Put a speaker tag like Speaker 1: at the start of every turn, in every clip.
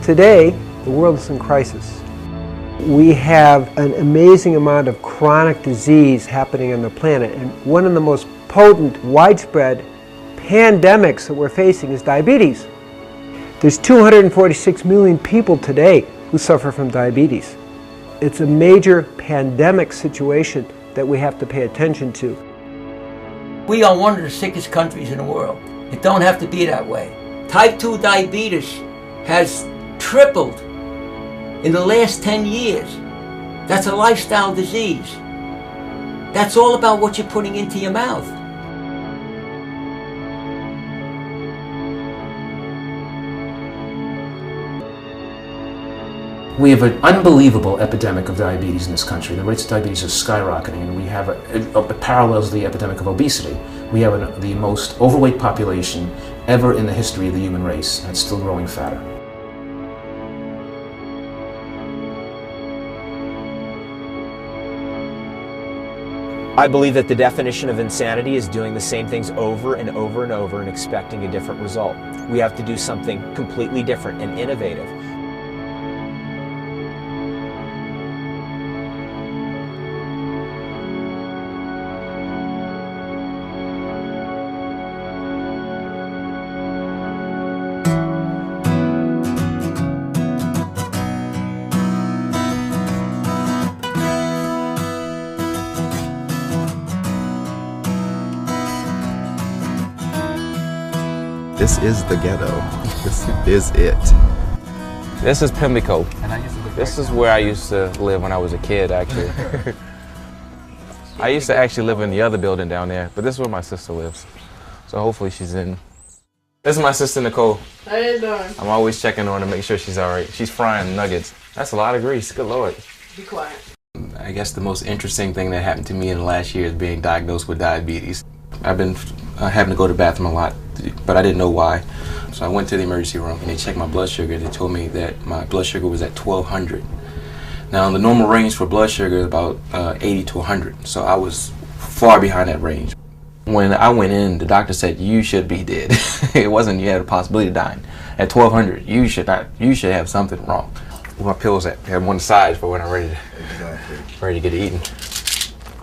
Speaker 1: Today, the world is in crisis. We have an amazing amount of chronic disease happening on the planet, and one of the most potent, widespread pandemics that we're facing is diabetes. There's 246 million people today who suffer from diabetes. It's a major pandemic situation that we have to pay attention to.
Speaker 2: We are one of the sickest countries in the world. It don't have to be that way. Type 2 diabetes has tripled in the last 10 years. That's a lifestyle disease. That's all about what you're putting into your mouth.
Speaker 3: We have an unbelievable epidemic of diabetes in this country. The rates of diabetes are skyrocketing, and we have it parallels the epidemic of obesity. We have the most overweight population ever in the history of the human race, and it's still growing fatter.
Speaker 4: I believe that the definition of insanity is doing the same things over and over and over and expecting a different result. We have to do something completely different and innovative.
Speaker 5: This is the ghetto. This is it.
Speaker 6: This is Pimlico. This is where I used to live when I was a kid, actually. I used to actually live in the other building down there, but this is where my sister lives. So hopefully she's in. This is my sister, Nicole.
Speaker 7: How you doing?
Speaker 6: I'm always checking on her to make sure she's all right. She's frying nuggets. That's a lot of grease. Good Lord.
Speaker 7: Be quiet.
Speaker 6: I guess the most interesting thing that happened to me in the last year is being diagnosed with diabetes. I've been having to go to the bathroom a lot, but I didn't know why. So I went to the emergency room and they checked my blood sugar. They told me that my blood sugar was at 1200. Now the normal range for blood sugar is about 80 to 100. So I was far behind that range. When I went in, the doctor said, you should be dead. It wasn't you had a possibility of dying. At 1200, you should have something wrong. Where my pills at? I have one side for when I'm ready to get eaten.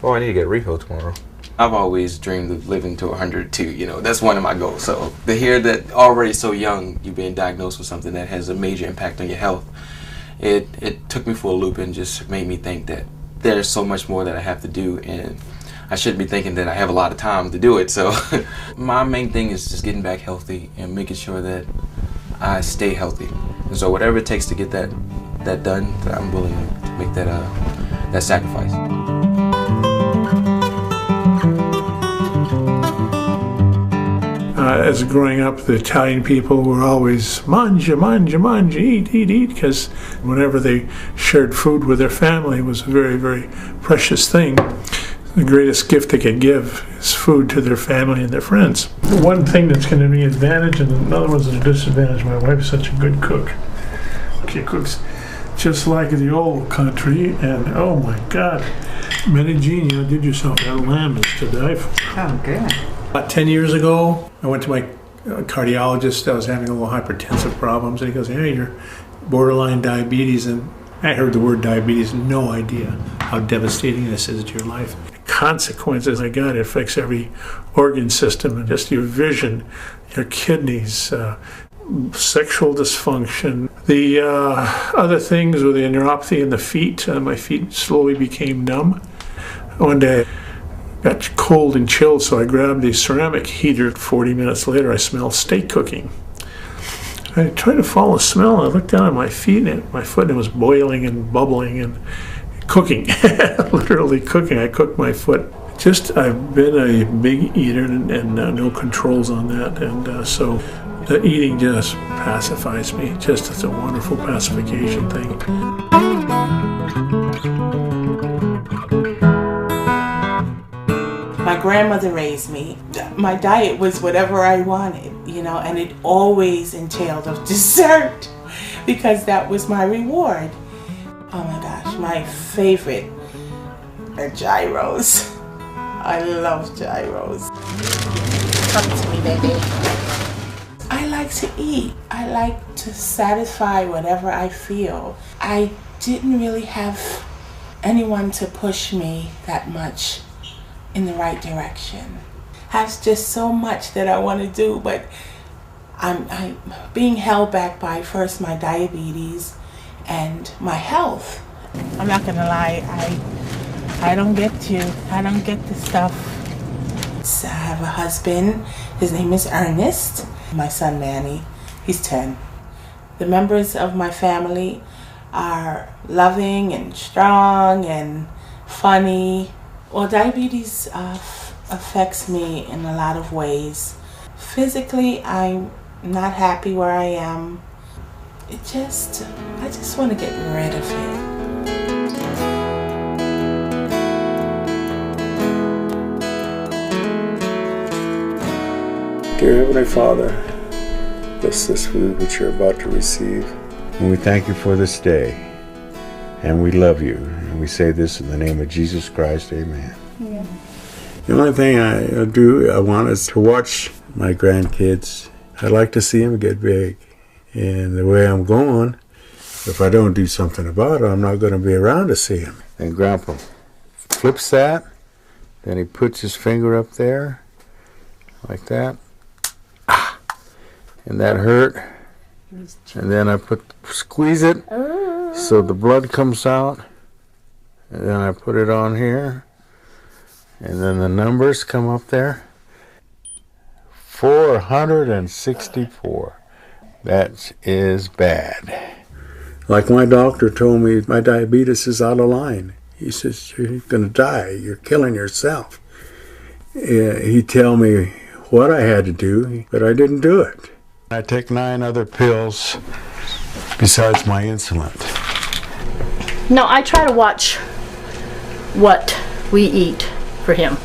Speaker 6: Oh, I need to get refilled tomorrow. I've always dreamed of living to 100 too, you know, that's one of my goals. So to hear that already so young, you're being diagnosed with something that has a major impact on your health, it took me for a loop and just made me think that there's so much more that I have to do, and I shouldn't be thinking that I have a lot of time to do it. So my main thing is just getting back healthy and making sure that I stay healthy. And so whatever it takes to get that done, I'm willing to make that sacrifice.
Speaker 8: As growing up, the Italian people were always mangia, mangia, mangia, eat, eat, eat, because whenever they shared food with their family, it was a very, very precious thing. The greatest gift they could give is food to their family and their friends. One thing that's going to be an advantage and another one's a disadvantage. My wife's such a good cook. She cooks just like the old country, and oh my God, Medellin, you did yourself that lamb is to die for.
Speaker 7: Oh, good.
Speaker 8: About 10 years ago, I went to my cardiologist. I was having a little hypertensive problems, and he goes, hey, you're borderline diabetes. And I heard the word diabetes, no idea how devastating this is to your life. The consequences, my God, it affects every organ system, and just your vision, your kidneys, sexual dysfunction. The other things were the neuropathy in the feet. My feet slowly became numb. One day, got cold and chilled, so I grabbed the ceramic heater. 40 minutes later, I smelled steak cooking. I tried to follow the smell, and I looked down at my feet, and my foot, and it was boiling and bubbling and cooking, literally cooking. I cooked my foot. I've been a big eater and no controls on that, and so the eating just pacifies me. It's a wonderful pacification thing.
Speaker 7: My grandmother raised me. My diet was whatever I wanted, you know, and it always entailed of dessert because that was my reward. Oh my gosh, my favorite are gyros. I love gyros.
Speaker 9: Come to me, baby.
Speaker 7: I like like to eat. I like to satisfy whatever I feel. I didn't really have anyone to push me that much in the right direction. Has just so much that I want to do, but I'm being held back by first my diabetes and my health. I'm not gonna lie, I don't get the stuff. I have a husband, his name is Ernest. My son Manny, he's 10. The members of my family are loving and strong and funny. Well, diabetes affects me in a lot of ways. Physically, I'm not happy where I am. I just want to get rid of it.
Speaker 9: Dear Heavenly Father, bless this food which you're about to receive. And we thank you for this day. And we love you. And we say this in the name of Jesus Christ, amen. Yeah. The only thing I want is to watch my grandkids. I'd like to see them get big. And the way I'm going, if I don't do something about it, I'm not going to be around to see them. And Grandpa flips that, then he puts his finger up there, like that. And that hurt. And then I squeeze it so the blood comes out. And then I put it on here. And then the numbers come up there. 464. That is bad. Like my doctor told me, my diabetes is out of line. He says, you're going to die. You're killing yourself. He'd tell me what I had to do, but I didn't do it. I take 9 other pills besides my insulin.
Speaker 10: No, I try to watch what we eat for him.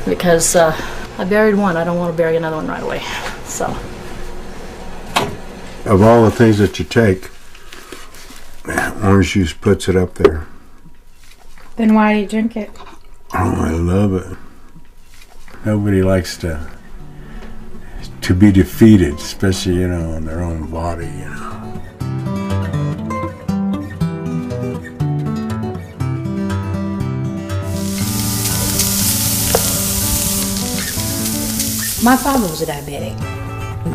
Speaker 10: Because I buried one, I don't want to bury another one right away. So.
Speaker 9: Of all the things that you take, orange juice puts it up there.
Speaker 11: Then why do you drink it?
Speaker 9: Oh, I love it. Nobody likes to be defeated, especially, in their own body,
Speaker 12: My father was a diabetic.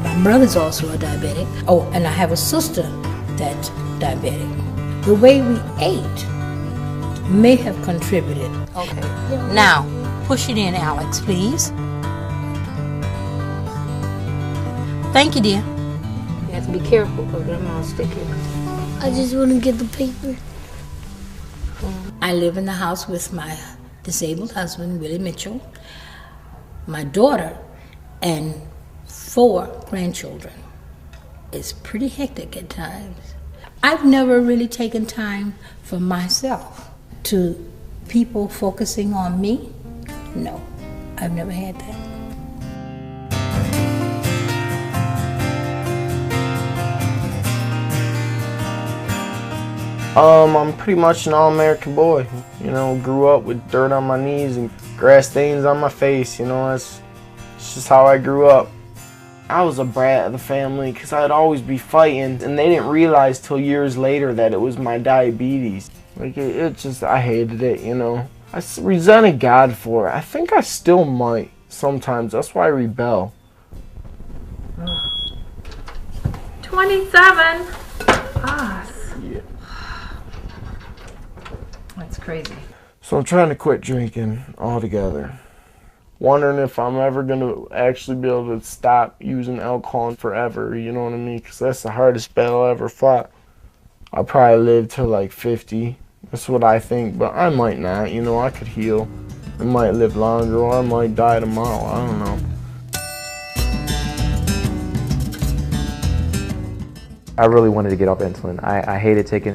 Speaker 12: My brother's also a diabetic. Oh, and I have a sister that's diabetic. The way we ate may have contributed. Okay. Now, push it in, Alex, please. Thank you, dear. You have to be careful because Grandma will stick it.
Speaker 13: I just want to get the paper.
Speaker 12: I live in the house with my disabled husband, Willie Mitchell, my daughter, and 4 grandchildren. It's pretty hectic at times. I've never really taken time for myself. To people focusing on me, no, I've never had that.
Speaker 14: I'm pretty much an all-American boy. Grew up with dirt on my knees and grass stains on my face. It's just how I grew up. I was a brat of the family because I'd always be fighting, and they didn't realize till years later that it was my diabetes. Like, I hated it, I resented God for it. I think I still might sometimes. That's why I rebel.
Speaker 11: 27.
Speaker 14: Yeah.
Speaker 11: That's crazy.
Speaker 14: So I'm trying to quit drinking altogether. Wondering if I'm ever going to actually be able to stop using alcohol forever, you know what I mean? Because that's the hardest battle I ever fought. I'll probably live till like 50. That's what I think, but I might not. I could heal. I might live longer, or I might die tomorrow. I don't know.
Speaker 15: I really wanted to get off insulin. I hated taking,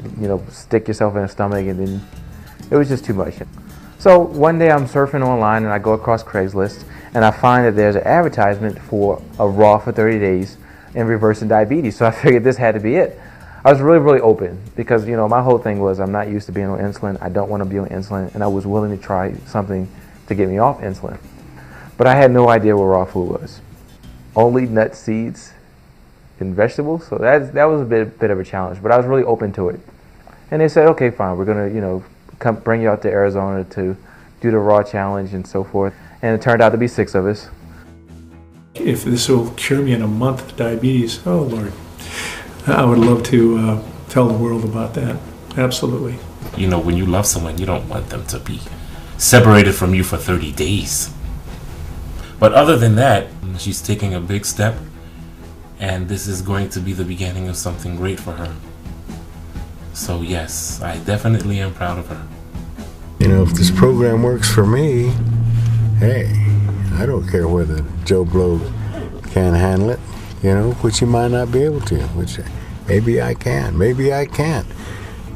Speaker 15: stick yourself in the stomach, and then it was just too much. So one day I'm surfing online and I go across Craigslist and I find that there's an advertisement for a raw for 30 days in reversing diabetes. So I figured this had to be it. I was really, really open because, my whole thing was I'm not used to being on insulin. I don't want to be on insulin, and I was willing to try something to get me off insulin. But I had no idea what raw food was. only nuts, seeds, and vegetables. So that was a bit of a challenge, but I was really open to it. And they said, okay, fine, we're gonna, you know, come bring you out to Arizona to do the raw challenge and so forth. And it turned out to be 6 of us.
Speaker 8: If this will cure me in a month of diabetes, oh Lord, I would love to tell the world about that. Absolutely.
Speaker 16: You know, when you love someone, you don't want them to be separated from you for 30 days. But other than that, she's taking a big step, and this is going to be the beginning of something great for her. So yes, I definitely am proud of her.
Speaker 9: You know, if this program works for me, hey, I don't care whether Joe Blow can't handle it, you know, which he might not be able to, which maybe I can, maybe I can't.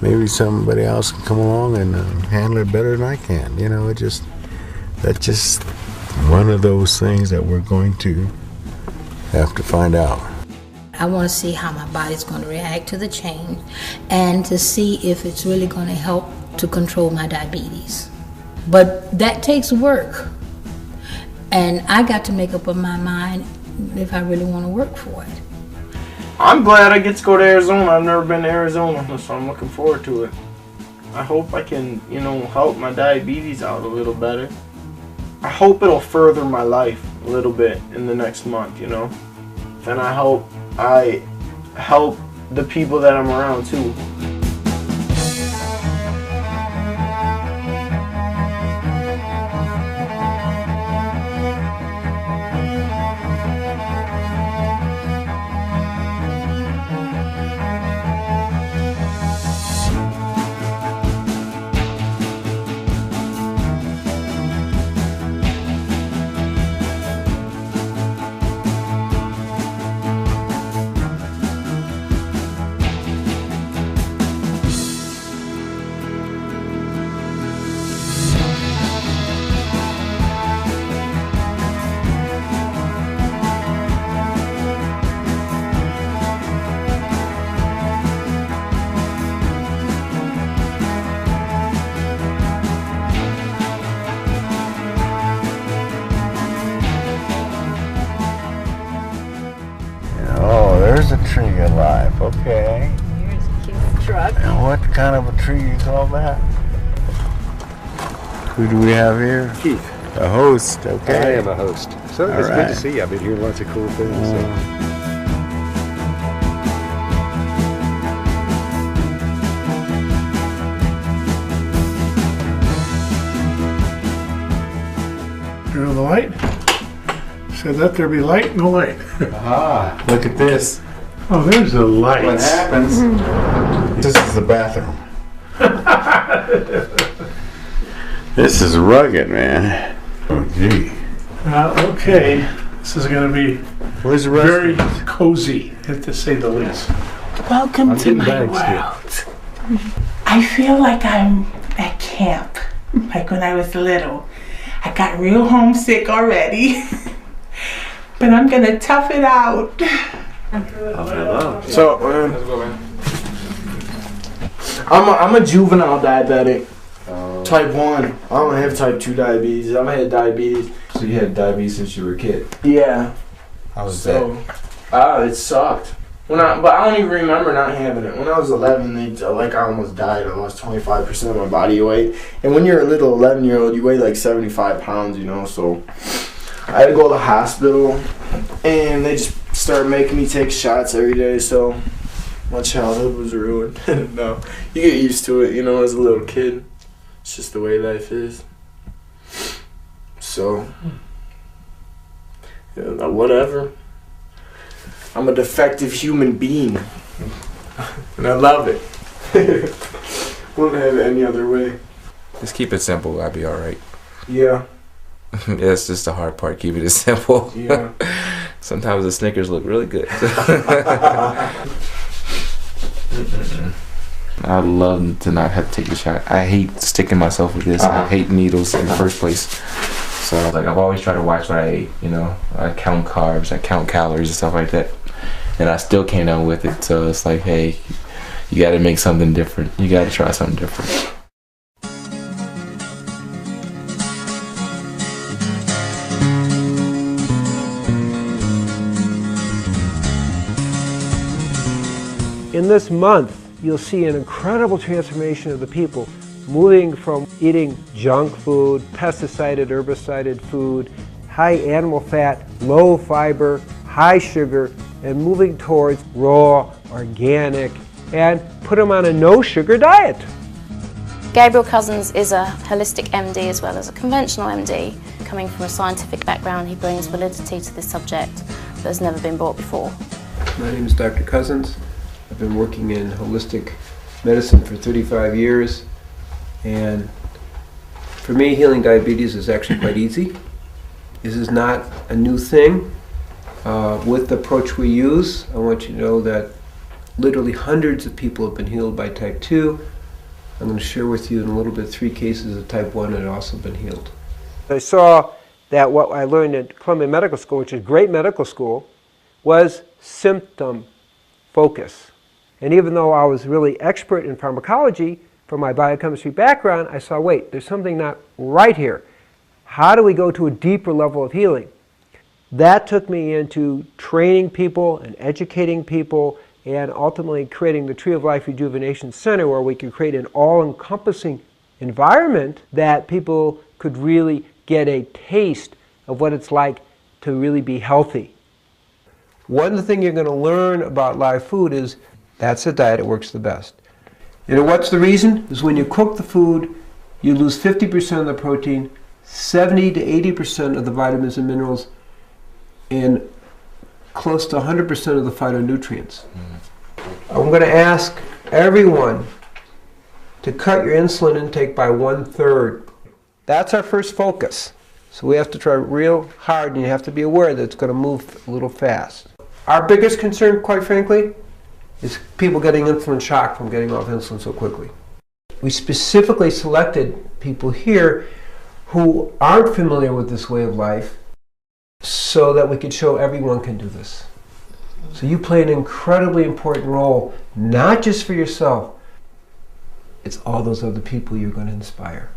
Speaker 9: Maybe somebody else can come along and handle it better than I can. You know, that's just one of those things that we're going to have to find out.
Speaker 12: I want to see how my body's going to react to the change and to see if it's really going to help to control my diabetes. But that takes work. And I got to make up my mind if I really want to work for it.
Speaker 14: I'm glad I get to go to Arizona. I've never been to Arizona, so I'm looking forward to it. I hope I can, you know, help my diabetes out a little better. I hope it'll further my life a little bit in the next month, you know. And I hope I help the people that I'm around too.
Speaker 9: There's a tree alive, okay.
Speaker 11: Here's a cute truck.
Speaker 9: And what kind of a tree you call that? Who do we have here?
Speaker 17: Keith.
Speaker 9: A host, okay.
Speaker 17: I am a host. So it's good to see you. I've been hearing lots of cool things.
Speaker 8: Turn on the light. Said let there be light, no light.
Speaker 9: Ah, look at this.
Speaker 8: Oh, there's the light.
Speaker 9: What happens? This is the bathroom. This is rugged, man. Oh, gee.
Speaker 8: Okay, this is going to be
Speaker 9: Where's the rest
Speaker 8: very cozy, to say the least.
Speaker 7: Welcome to my world. I feel like I'm at camp, like when I was little. I got real homesick already, but I'm gonna tough it out.
Speaker 14: So, I'm a juvenile diabetic, type 1. I don't have type 2 diabetes. I've had diabetes.
Speaker 3: So you had diabetes since you were a kid?
Speaker 14: Yeah.
Speaker 3: How was
Speaker 14: that? It sucked. But I don't even remember not having it. When I was 11, I almost died. I lost 25% of my body weight. And when you're a little 11-year-old, you weigh like 75 pounds, you know. So I had to go to the hospital, and they just started making me take shots every day. So my childhood was ruined. No, you get used to it, you know, as a little kid. It's just the way life is. So, yeah, whatever. I'm a defective human being, and I love it. Wouldn't have it any other way.
Speaker 6: Just keep it simple. I'll be all right.
Speaker 14: Yeah.
Speaker 6: That's just the hard part. Keep it simple.
Speaker 14: Yeah.
Speaker 6: Sometimes the Snickers look really good. I'd love to not have to take the shot. I hate sticking myself with this. I hate needles in the first place. So I've always tried to watch what I eat. You know, I count carbs, I count calories and stuff like that, and I still came down with it. So it's like, hey, you got to make something different. You got to try something different.
Speaker 1: In this month, you'll see an incredible transformation of the people, moving from eating junk food, pesticided, herbicided food, high animal fat, low fiber, high sugar, and moving towards raw, organic, and put them on a no-sugar diet.
Speaker 18: Gabriel Cousins is a holistic MD as well as a conventional MD. Coming from a scientific background, he brings validity to this subject that has never been brought before.
Speaker 1: My name is Dr. Cousins. I've been working in holistic medicine for 35 years, and for me, healing diabetes is actually quite easy. This is not a new thing. With the approach we use, I want you to know that literally hundreds of people have been healed by type 2. I'm going to share with you in a little bit 3 cases of type 1 that have also been healed. I saw that what I learned at Columbia Medical School, which is a great medical school, was symptom focus. And even though I was really expert in pharmacology from my biochemistry background, I saw, wait, there's something not right here. How do we go to a deeper level of healing? That took me into training people and educating people and ultimately creating the Tree of Life Rejuvenation Center, where we could create an all-encompassing environment that people could really get a taste of what it's like to really be healthy. One thing you're going to learn about live food is that's the diet that works the best. You know what's the reason? Is when you cook the food, you lose 50% of the protein, 70 to 80% of the vitamins and minerals, and close to 100% of the phytonutrients. I'm going to ask everyone to cut your insulin intake by 1/3. That's our first focus. So we have to try real hard, and you have to be aware that it's going to move a little fast. Our biggest concern, quite frankly, is people getting insulin shock from getting off insulin so quickly. We specifically selected people here who aren't familiar with this way of life so that we could show everyone can do this. So you play an incredibly important role, not just for yourself, it's all those other people you're going to inspire.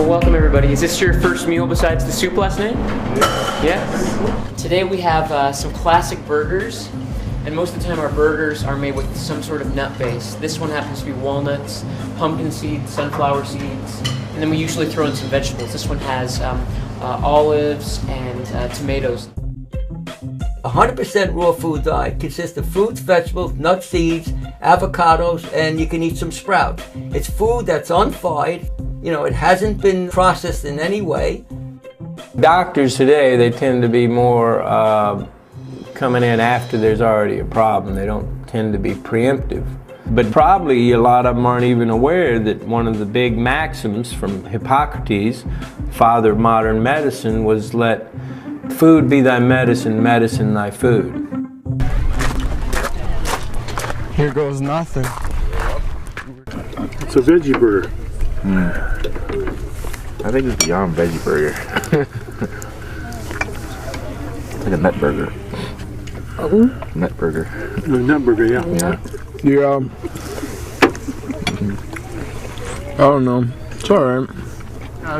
Speaker 19: Welcome everybody. Is this your first meal besides the soup last night? Yes. Today we have some classic burgers, and most of the time our burgers are made with some sort of nut base. This one happens to be walnuts, pumpkin seeds, sunflower seeds, and then we usually throw in some vegetables. This one has olives and tomatoes.
Speaker 2: 100% raw food diet consists of fruits, vegetables, nuts, seeds, avocados, and you can eat some sprouts. It's food that's unfried. You know, it hasn't been processed in any way.
Speaker 20: Doctors today, they tend to be more coming in after there's already a problem. They don't tend to be preemptive. But probably a lot of them aren't even aware that one of the big maxims from Hippocrates, father of modern medicine, was let food be thy medicine, medicine thy food.
Speaker 14: Here goes nothing.
Speaker 17: It's a veggie burger.
Speaker 15: I think it's beyond veggie burger. It's like a nut burger. Nut burger.
Speaker 17: Nut burger, yeah.
Speaker 14: Yeah. I don't know. It's alright.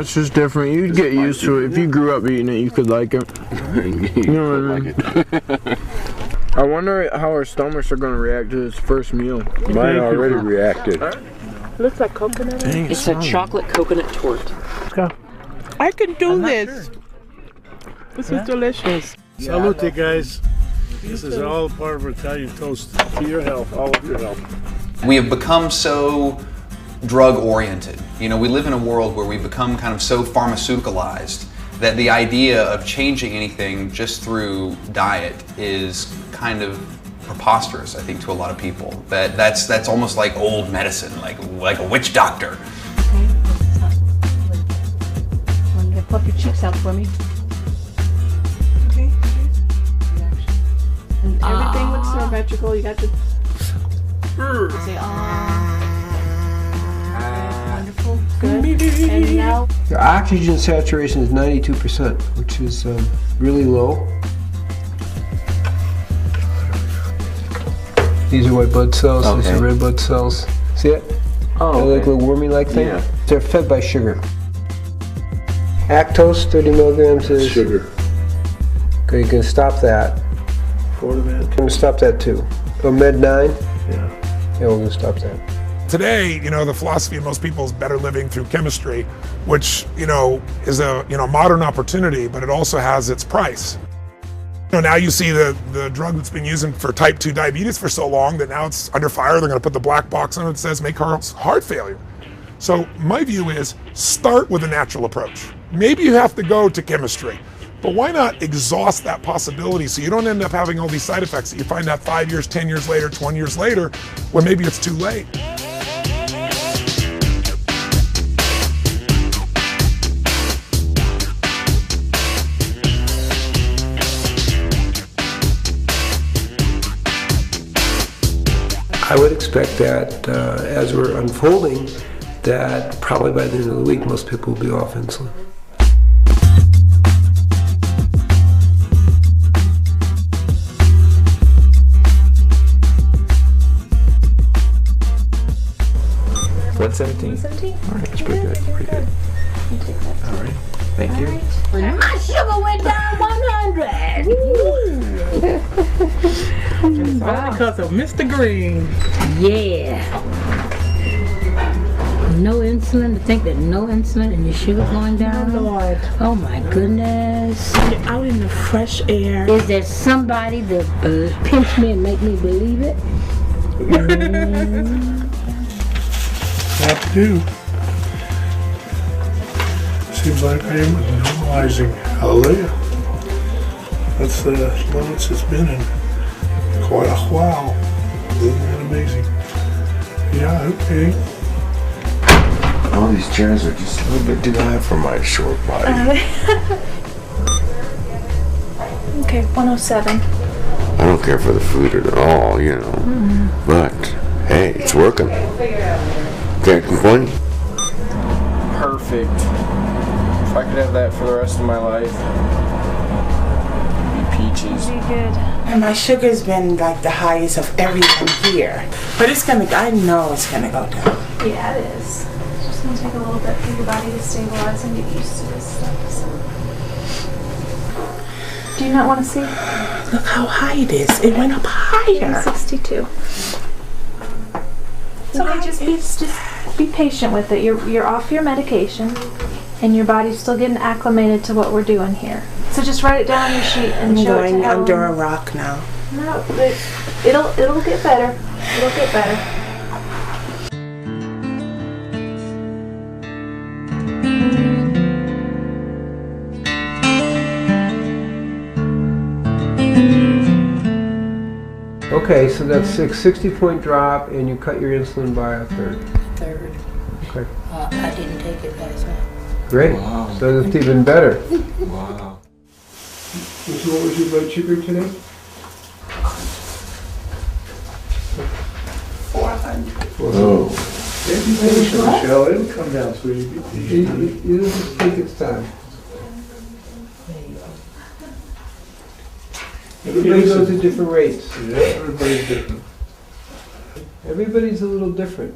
Speaker 14: It's just different. You'd get used to it. If you grew up eating it, you could like it. You know what I mean? I wonder how our stomachs are going to react to this first meal.
Speaker 17: Mine already reacted.
Speaker 10: Looks like coconut.
Speaker 19: Dang, it's a chocolate coconut torte.
Speaker 14: Let's go.
Speaker 7: I can do this.
Speaker 14: Sure.
Speaker 7: This is delicious.
Speaker 17: Salute, guys. This is all part of Italian toast. To your health, all of your health.
Speaker 21: We have become so drug-oriented. You know, we live in a world where we've become kind of so pharmaceuticalized that the idea of changing anything just through diet is kind of preposterous, I think, to a lot of people. That's almost like old medicine, like a witch doctor.
Speaker 10: Want to puff your cheeks out for me? Okay.
Speaker 7: symmetrical. You got the. Say, wonderful. Good. And now.
Speaker 1: Your oxygen saturation is 92%, which is really low. These are white blood cells, these are red blood cells. See it?
Speaker 20: Oh,
Speaker 1: They look a little wormy-like thing?
Speaker 20: Yeah.
Speaker 1: They're fed by sugar. Actose, 30 milligrams is...
Speaker 17: Sugar.
Speaker 1: Okay, you can stop that.
Speaker 17: Fortimed.
Speaker 1: You can stop that too. Oh, Med 9?
Speaker 17: Yeah.
Speaker 1: Yeah, we're going to stop that.
Speaker 4: Today, the philosophy of most people is better living through chemistry, which, is a, modern opportunity, but it also has its price. Now you see the drug that's been using for type 2 diabetes for so long that now it's under fire. They're going to put the black box on it that says make heart failure. So my view is start with a natural approach. Maybe you have to go to chemistry, but why not exhaust that possibility so you don't end up having all these side effects that you find out 5 years, 10 years later, 20 years later, when maybe it's too late.
Speaker 1: I would expect that as we're unfolding, that probably by the end of the week, most people will be off insulin.
Speaker 15: $117. All right, that's pretty good. Pretty good. All right. Thank you.
Speaker 12: My sugar went down 100.
Speaker 7: It's all because of Mr. Green.
Speaker 12: Yeah. No insulin, to think that no insulin and your sugar going down.
Speaker 7: Oh, Lord.
Speaker 12: Oh my goodness.
Speaker 7: You're out in the fresh air.
Speaker 12: Is there somebody that pinch me and make me believe it?
Speaker 17: What to do? Seems like I am normalizing. Hallelujah. That's the lowest it's been in quite a while. Isn't that amazing? Yeah, okay.
Speaker 9: All these chairs are just a little bit too high for my short body.
Speaker 11: Okay, 107.
Speaker 9: I don't care for the food at all, But, hey, it's working. Can't complain.
Speaker 14: Perfect. If I could have that for the rest of my life, it'd be peaches.
Speaker 11: Be good.
Speaker 7: And my sugar's been like the highest of everyone here. But I know it's gonna go down.
Speaker 11: Yeah, it is. It's just gonna take a little bit for your body to stabilize and get used to this stuff. So. Do you not want to see?
Speaker 7: Look how high it is. It went up higher.
Speaker 11: 62. It's okay, just be patient with it. You're off your medication, and your body's still getting acclimated to what we're doing here. So just write it down on your sheet and
Speaker 7: I'm
Speaker 11: show it to
Speaker 7: going
Speaker 11: Ellen.
Speaker 7: under a rock now.
Speaker 11: No, it'll get better. It'll get better.
Speaker 1: Okay, so that's 60-point drop, and you cut your insulin by a third.
Speaker 12: Third.
Speaker 1: Okay.
Speaker 12: I didn't take it last night.
Speaker 1: Great.
Speaker 6: Wow.
Speaker 1: So that's even better.
Speaker 6: Wow.
Speaker 1: So what was your blood sugar today?
Speaker 7: 400.
Speaker 17: Oh. Be patient, Michelle. It'll come down, sweetie. Be patient.
Speaker 1: You just take its time. Everybody goes at different rates.
Speaker 17: Yeah, everybody's different.
Speaker 1: Everybody's a little different.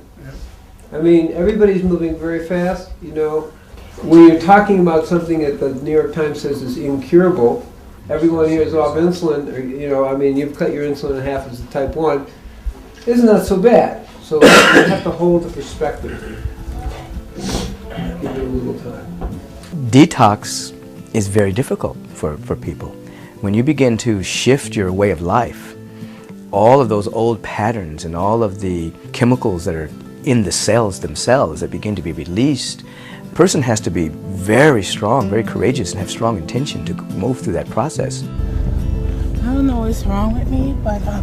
Speaker 1: I mean, everybody's moving very fast, When you're talking about something that the New York Times says is incurable, everyone here is off insulin, you've cut your insulin in half as a type 1. It's not so bad. So you have to hold the perspective. Give it a little time.
Speaker 22: Detox is very difficult for people. When you begin to shift your way of life, all of those old patterns and all of the chemicals that are in the cells themselves that begin to be released, a person has to be very strong, very courageous, and have strong intention to move through that process.
Speaker 7: I don't know what's wrong with me, but I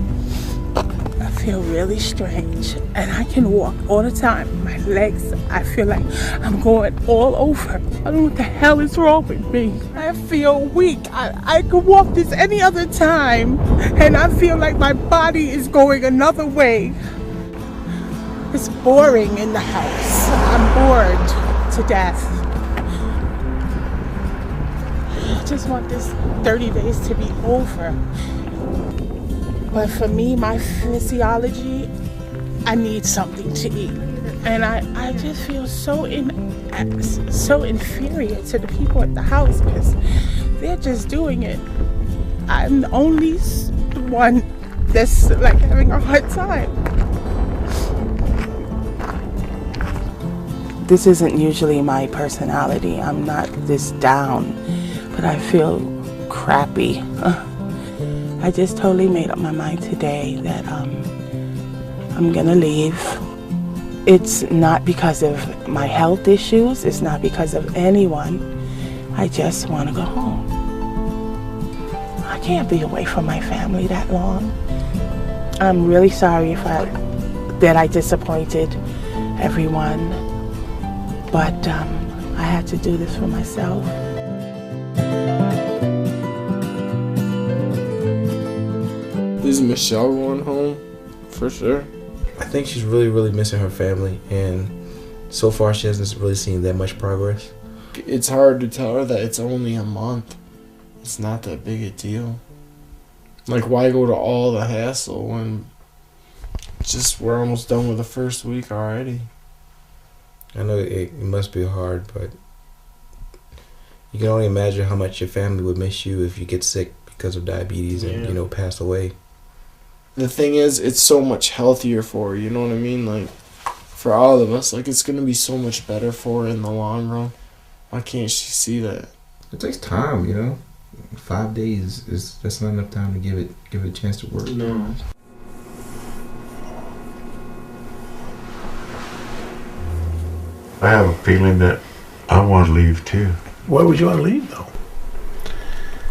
Speaker 7: feel really strange, and I can walk all the time. My legs, I feel like I'm going all over. I don't know what the hell is wrong with me. I feel weak. I could walk this any other time, and I feel like my body is going another way. It's boring in the house. I'm bored to death. I just want this 30 days to be over. But for me, my physiology, I need something to eat. And I just feel so inferior to the people at the house because they're just doing it. I'm the only one that's like having a hard time. This isn't usually my personality. I'm not this down, but I feel crappy. I just totally made up my mind today that I'm gonna leave. It's not because of my health issues. It's not because of anyone. I just want to go home. I can't be away from my family that long. I'm really sorry that I disappointed everyone, but I had to do this for myself.
Speaker 14: Is Michelle going home? For sure.
Speaker 6: I think she's really missing her family, and so far she hasn't really seen that much progress.
Speaker 14: It's hard to tell her that it's only a month. It's not that big a deal. Like, why go to all the hassle when we're almost done with the first week already?
Speaker 6: I know it must be hard, but you can only imagine how much your family would miss you if you get sick because of diabetes and, pass away.
Speaker 14: The thing is, it's so much healthier for her, you know what I mean? Like, for all of us, like, it's going to be so much better for her in the long run. Why can't she see that?
Speaker 6: It takes time, 5 days that's not enough time to give it a chance to work.
Speaker 14: No.
Speaker 9: I have a feeling that I want to leave too.
Speaker 17: Why would you want to leave though?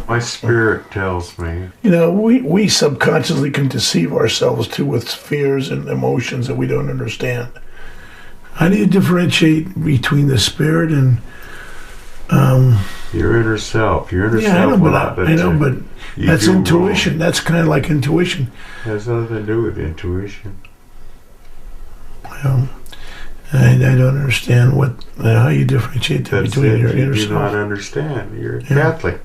Speaker 9: My spirit tells me.
Speaker 17: We subconsciously can deceive ourselves too with fears and emotions that we don't understand. How do you differentiate between the spirit and
Speaker 9: your inner self? Your inner
Speaker 17: yeah,
Speaker 9: self.
Speaker 17: I know, but that's intuition.
Speaker 9: Wrong.
Speaker 17: That's kind of like intuition.
Speaker 9: It has nothing to do with intuition.
Speaker 17: Well, I don't understand how you differentiate between your inner self.
Speaker 9: You do not understand. You're Catholic.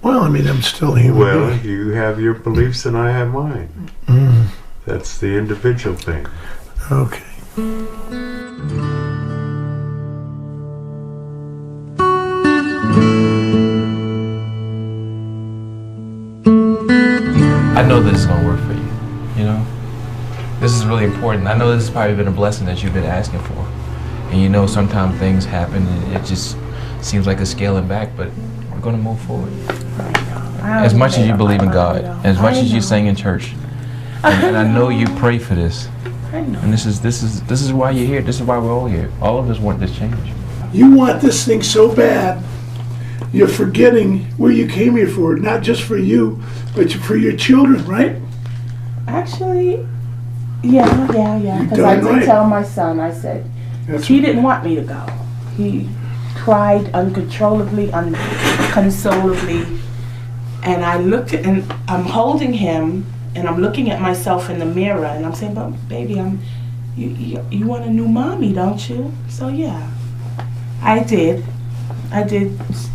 Speaker 17: Well, I'm still human.
Speaker 9: Well, you have your beliefs and I have mine. That's the individual thing.
Speaker 17: Okay.
Speaker 6: I know this is going to work for you, This is really important. I know this has probably been a blessing that you've been asking for. And sometimes things happen and it just seems like it's scaling back, but we're going to move forward. As much as you believe in God, as much as you sing in church, and I know you pray for this.
Speaker 7: I know.
Speaker 6: And this is why you're here. This is why we're all here. All of us want this change.
Speaker 17: You want this thing so bad, you're forgetting where you came here for. Not just for you, but for your children, right?
Speaker 7: Actually, yeah. Because I did tell my son, I said, he didn't want me to go. He cried uncontrollably, unconsolably. And I looked at, and I'm holding him, and I'm looking at myself in the mirror, and I'm saying, but baby, you want a new mommy, don't you? So yeah, I did,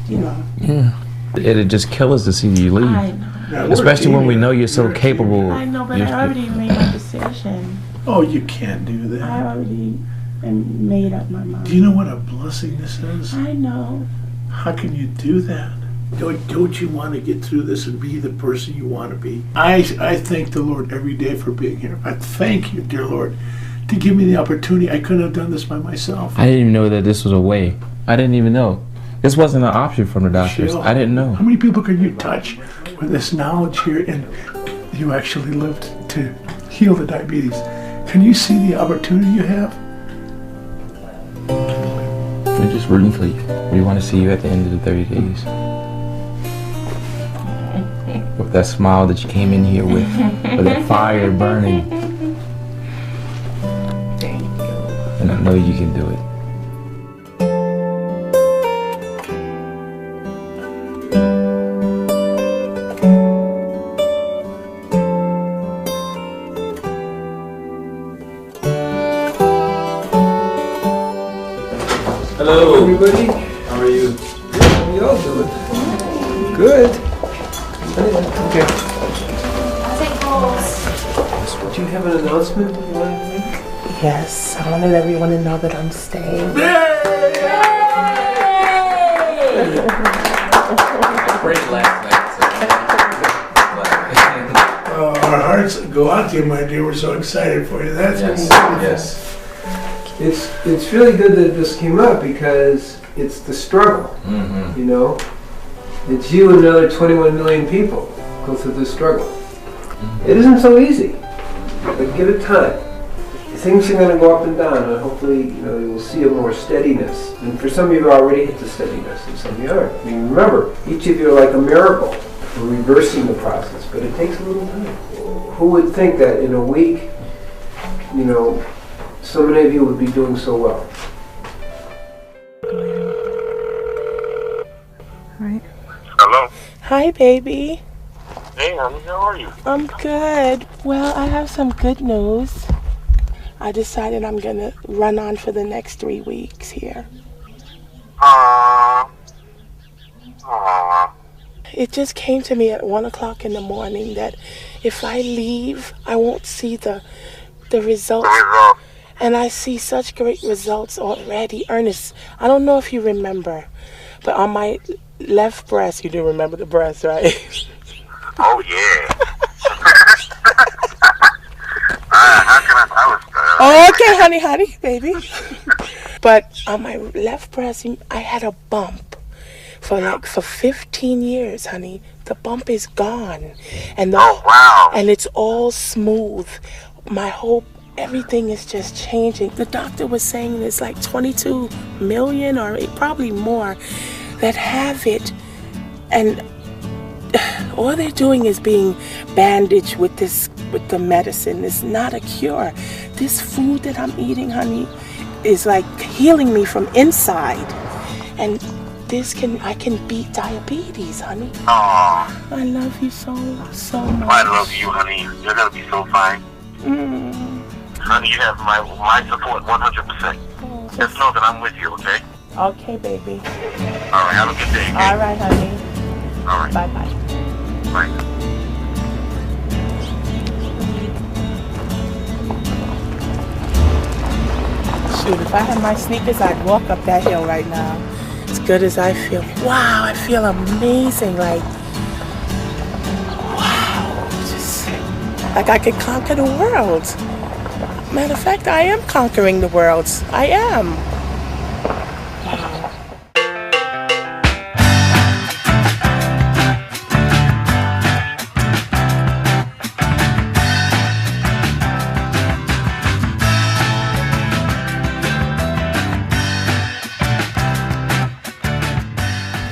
Speaker 6: Yeah. It'd just kill us to see you leave.
Speaker 7: I know.
Speaker 6: Especially when we know you're so capable.
Speaker 7: I know, but I already made my decision.
Speaker 17: Oh, you can't do that.
Speaker 7: I already made up my mind.
Speaker 17: Do you know what a blessing this is?
Speaker 7: I know.
Speaker 17: How can you do that? Don't you want to get through this and be the person you want to be? I thank the Lord every day for being here. I thank you, dear Lord, to give me the opportunity. I couldn't have done this by myself.
Speaker 6: I didn't even know that this was a way. I didn't even know. This wasn't an option from the doctors.
Speaker 17: Michelle,
Speaker 6: I didn't know.
Speaker 17: How many people can you touch with this knowledge here and you actually lived to heal the diabetes? Can you see the opportunity you have?
Speaker 6: We're just rooting for you. We want to see you at the end of the 30 days. With that smile that you came in here with that fire burning.
Speaker 5: and I know you can do it.
Speaker 1: Hello, everybody. How are you? How are y'all doing? Good. Okay.
Speaker 11: I'll take calls.
Speaker 1: Do you have an announcement you want to make?
Speaker 7: Yes, I want to let everyone to know that I'm staying.
Speaker 6: Great last
Speaker 17: Our hearts go out to you, my dear. We're so excited for you. That's
Speaker 1: Yes,
Speaker 17: yes.
Speaker 1: It's really good that this came up because it's the struggle, you know? It's you and another 21 million people go through this struggle. It isn't so easy, but give it time. Things are going to go up and down, and hopefully, you know, you will see a more steadiness. And for some of you already hit the steadiness, and some of you aren't. I mean, remember, each of you are like a miracle for reversing the process, but it takes a little time. Who would think that in a week, you know, so many of you would be doing so well?
Speaker 7: Right.
Speaker 13: Hello.
Speaker 7: Hi, baby.
Speaker 13: Hey, honey, how are you?
Speaker 7: I'm good. Well, I have some good news. I decided I'm going to run on for the next 3 weeks here. It just came to me at 1 o'clock in the morning that if I leave, I won't see the results. And I see such great results already. Ernest, I don't know if you remember, but on my left breast, you do remember the breast, right?
Speaker 13: Oh, yeah.
Speaker 7: Oh, okay, honey, baby. But on my left breast, I had a bump for 15 years, honey. The bump is gone, and and it's all smooth. My whole everything is just changing. The doctor was saying there's like 22 million or probably more that have it, and all they're doing is being bandaged with the medicine. It's not a cure. This food that I'm eating, honey, is like healing me from inside, and I can beat diabetes, honey.
Speaker 13: Aw.
Speaker 7: I love you so much.
Speaker 13: I love you, honey. You're gonna be so fine. Honey, you have my support 100%. Just know that I'm with you, okay?
Speaker 7: Okay, baby.
Speaker 13: All right, have a good day. Okay?
Speaker 7: All right, honey.
Speaker 13: All right.
Speaker 7: Bye-bye.
Speaker 13: Bye.
Speaker 7: Shoot, if I had my sneakers, I'd walk up that hill right now. As good as I feel. Wow, I feel amazing. Like, wow. Just like I could conquer the world. Matter of fact, I am conquering the world. I am. Wow.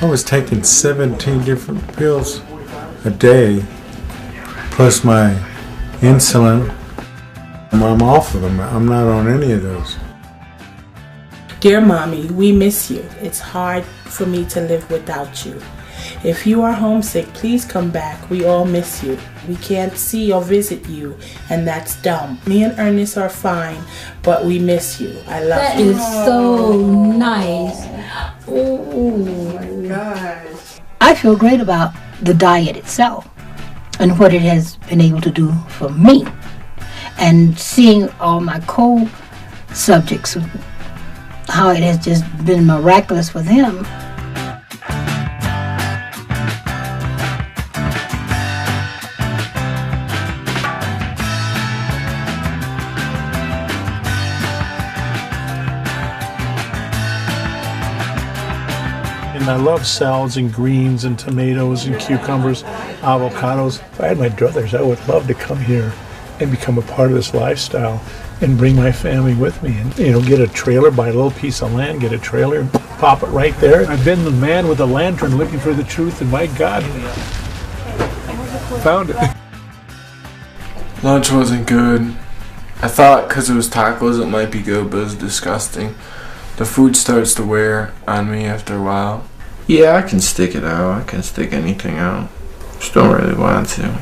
Speaker 17: I was taking 17 different pills a day, plus my insulin. I'm off of them. I'm not on any of those.
Speaker 7: Dear Mommy, we miss you. It's hard for me to live without you. If you are homesick, please come back. We all miss you. We can't see or visit you, and that's dumb. Me and Ernest are fine, but we miss you. I love you.
Speaker 12: That is so nice. Oh
Speaker 7: my gosh.
Speaker 12: I feel great about the diet itself and what it has been able to do for me. And seeing all my co-subjects, how it has just been miraculous for them.
Speaker 8: And I love salads and greens and tomatoes and cucumbers, avocados. If I had my druthers, I would love to come here and become a part of this lifestyle and bring my family with me and, you know, get a trailer, buy a little piece of land, get a trailer and pop it right there. I've been the man with a lantern looking for the truth, and my God, found it.
Speaker 23: Lunch wasn't good.
Speaker 5: I thought because it was tacos it might be good, but it was disgusting. The food starts to wear on me after a while. Yeah, I can stick it out. I can stick anything out. Just don't really want to.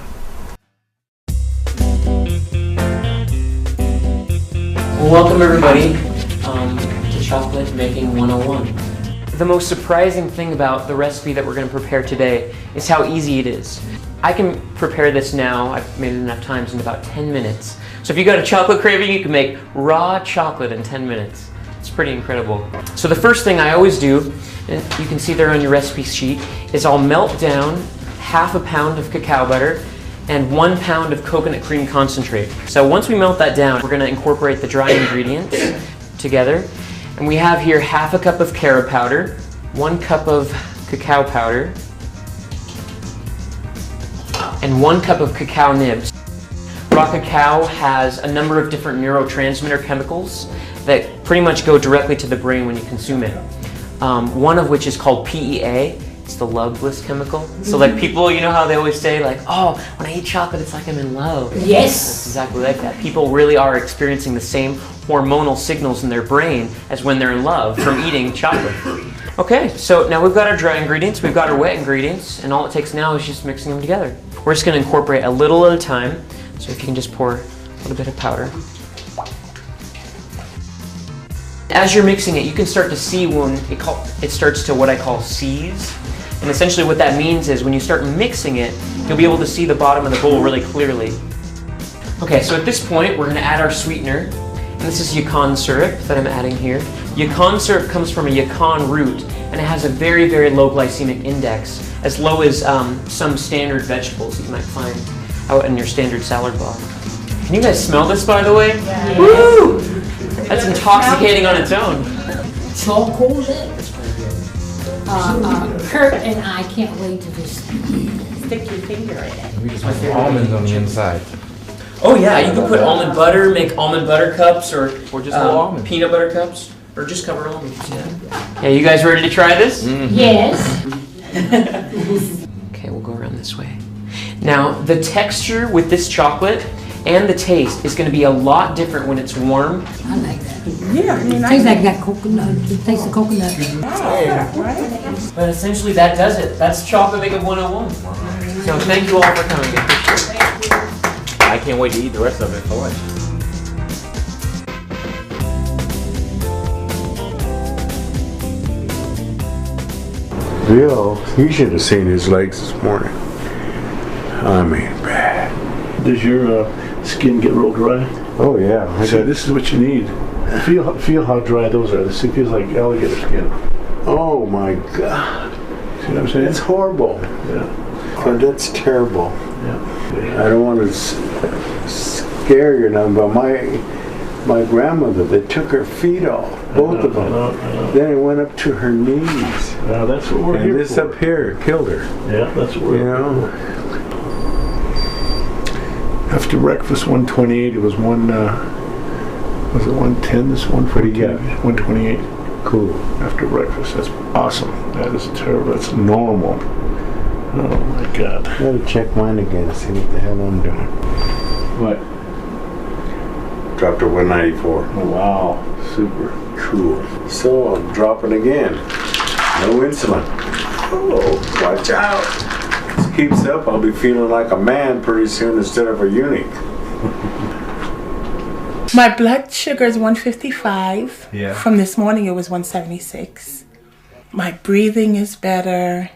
Speaker 19: Welcome everybody to Chocolate Making 101. The most surprising thing about the recipe that we're going to prepare today is how easy it is. I can prepare this now, I've made it enough times, in about 10 minutes. So if you got a chocolate craving, you can make raw chocolate in 10 minutes. It's pretty incredible. So the first thing I always do, and you can see there on your recipe sheet, is I'll melt down half a pound of cacao butter and 1 pound of coconut cream concentrate. So once we melt that down, we're going to incorporate the dry ingredients together. And we have here half a cup of carob powder, 1 cup of cacao powder, and 1 cup of cacao nibs. Raw cacao has a number of different neurotransmitter chemicals that pretty much go directly to the brain when you consume it. One of which is called PEA. It's the love bliss chemical. So like people, you know how they always say like, oh, when I eat chocolate, it's like I'm in love.
Speaker 12: Yes.
Speaker 19: It's exactly like that. People really are experiencing the same hormonal signals in their brain as when they're in love from eating chocolate. Okay, so now we've got our dry ingredients, we've got our wet ingredients, and all it takes now is just mixing them together. We're just going to incorporate a little at a time. So if you can just pour a little bit of powder. As you're mixing it, you can start to see when it starts to what I call seize. And essentially what that means is when you start mixing it, you'll be able to see the bottom of the bowl really clearly. Okay, so at this point, we're going to add our sweetener. And this is yacon syrup that I'm adding here. Yacon syrup comes from a yacon root, and it has a very, very low glycemic index, as low as some standard vegetables that you might find out in your standard salad bar. Can you guys smell this, by the way?
Speaker 12: Yeah.
Speaker 19: Woo! That's intoxicating on its own.
Speaker 12: Chocolate. Kurt and I can't wait to just stick your finger in it.
Speaker 3: We just put almonds on the inside.
Speaker 19: Oh yeah, you can put almond butter, make almond butter cups, or
Speaker 3: just almonds.
Speaker 19: Peanut butter cups, or just cover almonds. Yeah, you guys ready to try this?
Speaker 12: Mm-hmm. Yes.
Speaker 19: Okay, we'll go around this way. Now, the texture with this chocolate and the taste is going to be a lot different when it's warm.
Speaker 12: I like that.
Speaker 7: Yeah, I mean,
Speaker 12: it tastes like that coconut. It tastes of coconut.
Speaker 7: Right?
Speaker 19: But essentially that does it. That's Chocolate Making 101. So thank you all for coming.
Speaker 3: I can't wait to eat the rest of it for lunch.
Speaker 9: Bill, you should have seen his legs this morning. I mean, bad.
Speaker 17: Does your skin get real dry?
Speaker 9: Oh yeah.
Speaker 17: See, this is what you need. Feel how dry those are. This feels like alligator skin.
Speaker 9: Oh my God.
Speaker 17: See what I'm saying?
Speaker 9: It's horrible.
Speaker 17: Yeah.
Speaker 9: Oh, that's terrible.
Speaker 17: Yeah.
Speaker 9: I don't want to scare you now, but my grandmother, they took her feet off, both of them.
Speaker 17: I know.
Speaker 9: Then it went up to her knees.
Speaker 17: Now that's what we're here
Speaker 9: and this
Speaker 17: for.
Speaker 9: up here killed her.
Speaker 17: Yeah, that's what we're
Speaker 9: here for.
Speaker 17: After breakfast, 128. It was was it 110? This one?
Speaker 9: What do you got?
Speaker 17: 128.
Speaker 9: Cool.
Speaker 17: After breakfast, that's awesome. That is terrible. That's normal. Oh my God.
Speaker 9: I gotta check mine again to see what the hell I'm doing.
Speaker 17: What?
Speaker 9: Dropped to 194.
Speaker 17: Oh, wow. Super.
Speaker 9: Cool. So I'm dropping again. No insulin. Oh, watch out. This keeps up, I'll be feeling like a man pretty soon instead of a eunuch.
Speaker 7: My blood sugar is 155.
Speaker 9: Yeah.
Speaker 7: From this morning, it was 176. My breathing is better.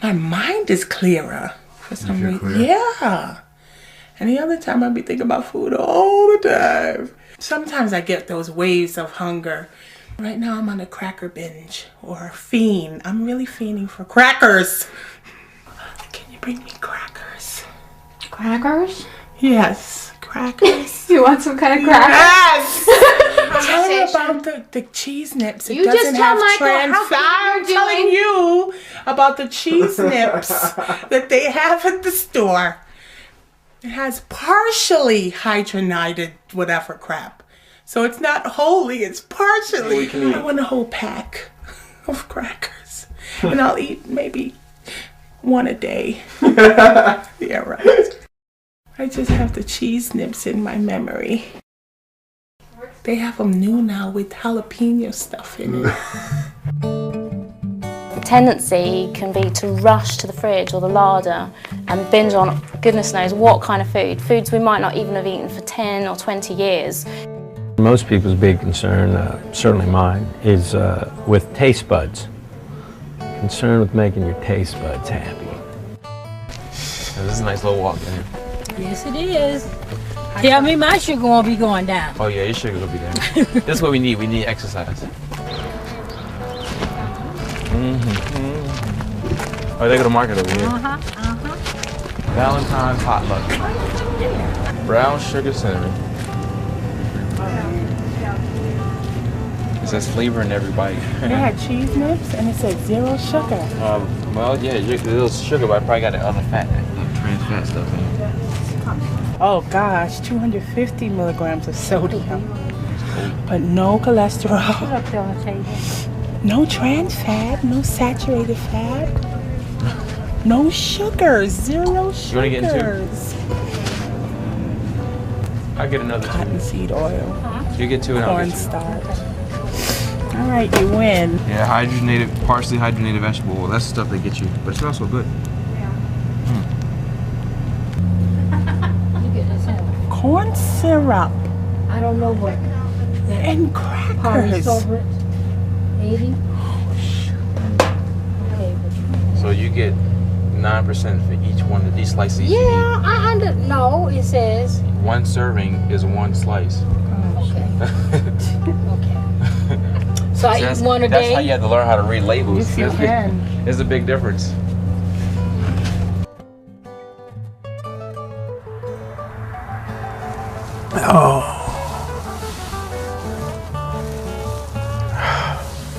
Speaker 7: My mind is clearer for some reason. Yeah. Any other time I'd be thinking about food all the time. Sometimes I get those waves of hunger. Right now I'm on a cracker binge or a fiend. I'm really fiending for crackers. Can you bring me crackers?
Speaker 11: Crackers?
Speaker 7: Yes, crackers.
Speaker 11: You want some kind of crackers?
Speaker 7: Yes! Tell her about the cheese nips. It
Speaker 11: You
Speaker 7: doesn't
Speaker 11: just tell
Speaker 7: have
Speaker 11: Michael how
Speaker 7: I'm
Speaker 11: you're
Speaker 7: telling
Speaker 11: doing.
Speaker 7: you about the cheese nips that they have at the store. It has partially hydrogenated whatever crap. So it's not wholly, it's partially. I want a whole pack of crackers. And I'll eat maybe one a day. Yeah, right. I just have the cheese nips in my memory. They have them new now with jalapeno stuff in it.
Speaker 16: The tendency can be to rush to the fridge or the larder and binge on goodness knows what kind of food. Foods we might not even have eaten for 10 or 20 years.
Speaker 20: Most people's big concern, certainly mine, is with taste buds. Concerned with making your taste buds happy.
Speaker 6: This is a nice little walk in here.
Speaker 12: Yes, it is. Tell me my sugar won't be going down.
Speaker 6: Oh yeah, your sugar will be down. This is what we need. We need exercise. Oh, they go to market over here. Valentine's potluck. Brown sugar cinnamon. It says flavor in every bite.
Speaker 7: They had cheese nips and it said 0 sugar.
Speaker 6: Well, yeah, there's sugar, but I probably got the other fat, the trans fat stuff in it.
Speaker 7: Oh gosh, 250 milligrams of sodium. But no cholesterol.
Speaker 12: Put up there on the table.
Speaker 7: No trans fat, no saturated fat. No sugars, 0 sugars.
Speaker 6: You want to get in two? I'll get another
Speaker 7: Cottonseed oil.
Speaker 6: You get two and I'll get two.
Speaker 7: Cornstarch. All right, you win.
Speaker 6: Yeah, hydrogenated, partially hydrogenated vegetable oil. That's the stuff that gets you, but it smells so good.
Speaker 7: Corn syrup.
Speaker 12: I don't know what.
Speaker 7: And crackers.
Speaker 12: Over it. 80. Okay.
Speaker 6: So you get 9% for each one of these slices.
Speaker 12: Yeah, I no. It says.
Speaker 6: One serving is one slice.
Speaker 12: So I eat one a day?
Speaker 6: That's how you have to learn how to read labels.
Speaker 7: Yes, you can.
Speaker 6: It's a big difference.
Speaker 9: Oh.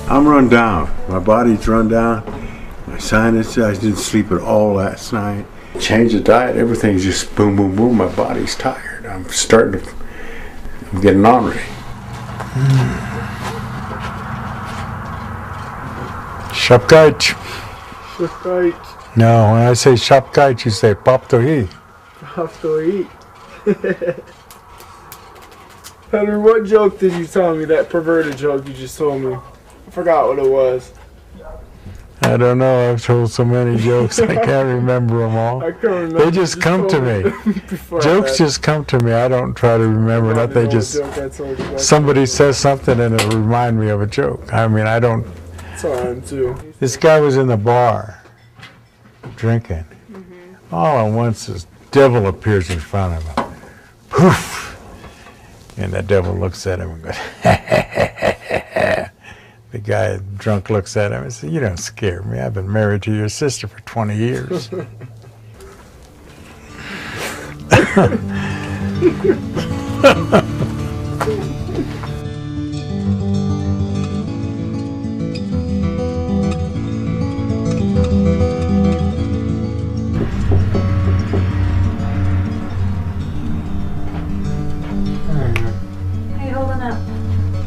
Speaker 9: I'm run down. My body's run down. My sinus, I didn't sleep at all last night. Change the diet, everything's just boom, boom, boom. My body's tired. I'm getting ornery.
Speaker 17: Shapkait. No, when I say shapkait, you say paptohi.
Speaker 14: Paptohi. Henry, what joke did you tell me? That perverted joke you just told me. I forgot what it was.
Speaker 17: I don't know. I've told so many jokes I can't remember them all.
Speaker 14: I can't remember.
Speaker 17: They just come to me. Jokes just come to me. I don't try to remember that. They just somebody says something and it'll remind me of a joke. I mean, I don't.
Speaker 14: That's how I am too.
Speaker 17: This guy was in the bar drinking. All at once, this devil appears in front of him. Poof! And the devil looks at him and goes, The guy drunk looks at him and says, "You don't scare me. I've been married to your sister for 20 years."
Speaker 11: How you holding up?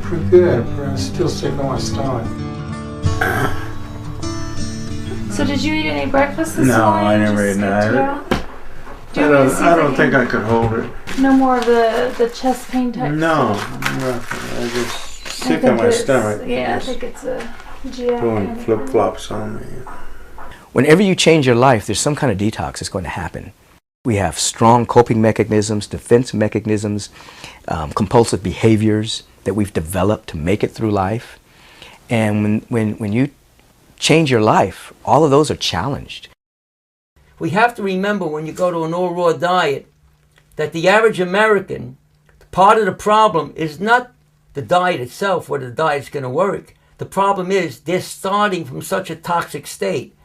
Speaker 17: Pretty good, but I'm still sick on my stomach.
Speaker 11: So did you eat any breakfast this morning?
Speaker 9: No, I never ate that. I don't think I could hold it.
Speaker 11: No more of the chest pain type
Speaker 9: No,
Speaker 11: stuff?
Speaker 9: nothing. I just sick on my stomach.
Speaker 11: Yeah, I think it's a GI.
Speaker 9: Doing flip-flops on me.
Speaker 22: Whenever you change your life, there's some kind of detox that's going to happen. We have strong coping mechanisms, defense mechanisms, compulsive behaviors that we've developed to make it through life. And when you change your life, all of those are challenged.
Speaker 2: We have to remember when you go to an all-raw diet that the average American, part of the problem is not the diet itself, whether the diet's going to work. The problem is they're starting from such a toxic state.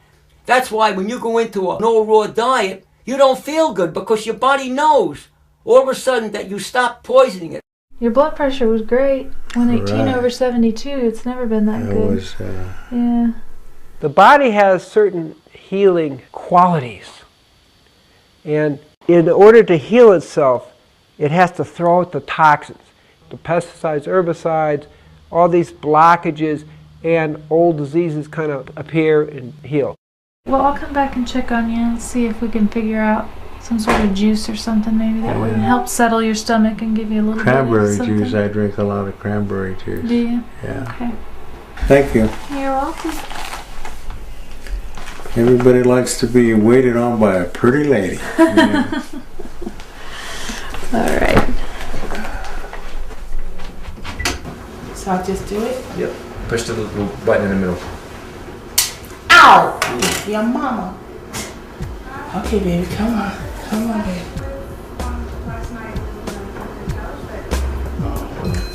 Speaker 2: That's why when you go into an all-raw diet, you don't feel good because your body knows all of a sudden that you stop poisoning it.
Speaker 11: Your blood pressure was great. 118
Speaker 1: Right.
Speaker 11: over 72. It's never been that
Speaker 1: It
Speaker 11: good.
Speaker 1: was,
Speaker 11: yeah.
Speaker 1: The body has certain healing qualities. And in order to heal itself, it has to throw out the toxins, the pesticides, herbicides, all these blockages, and old diseases kind of appear and heal.
Speaker 11: Well, I'll come back and check on you and see if we can figure out Some sort of juice or something maybe that would help settle your stomach and give you a little
Speaker 9: Cranberry
Speaker 11: bit of something.
Speaker 9: juice. I drink a lot of cranberry juice.
Speaker 11: Do you?
Speaker 9: Yeah.
Speaker 11: Okay.
Speaker 9: Thank you.
Speaker 11: You're welcome.
Speaker 9: Everybody likes to be waited on by a pretty lady. Yeah.
Speaker 11: All right.
Speaker 7: So I'll just do it?
Speaker 3: Yep. Push the little button in the middle.
Speaker 7: Ow! Your mama. Okay, baby, come on. Come on, baby.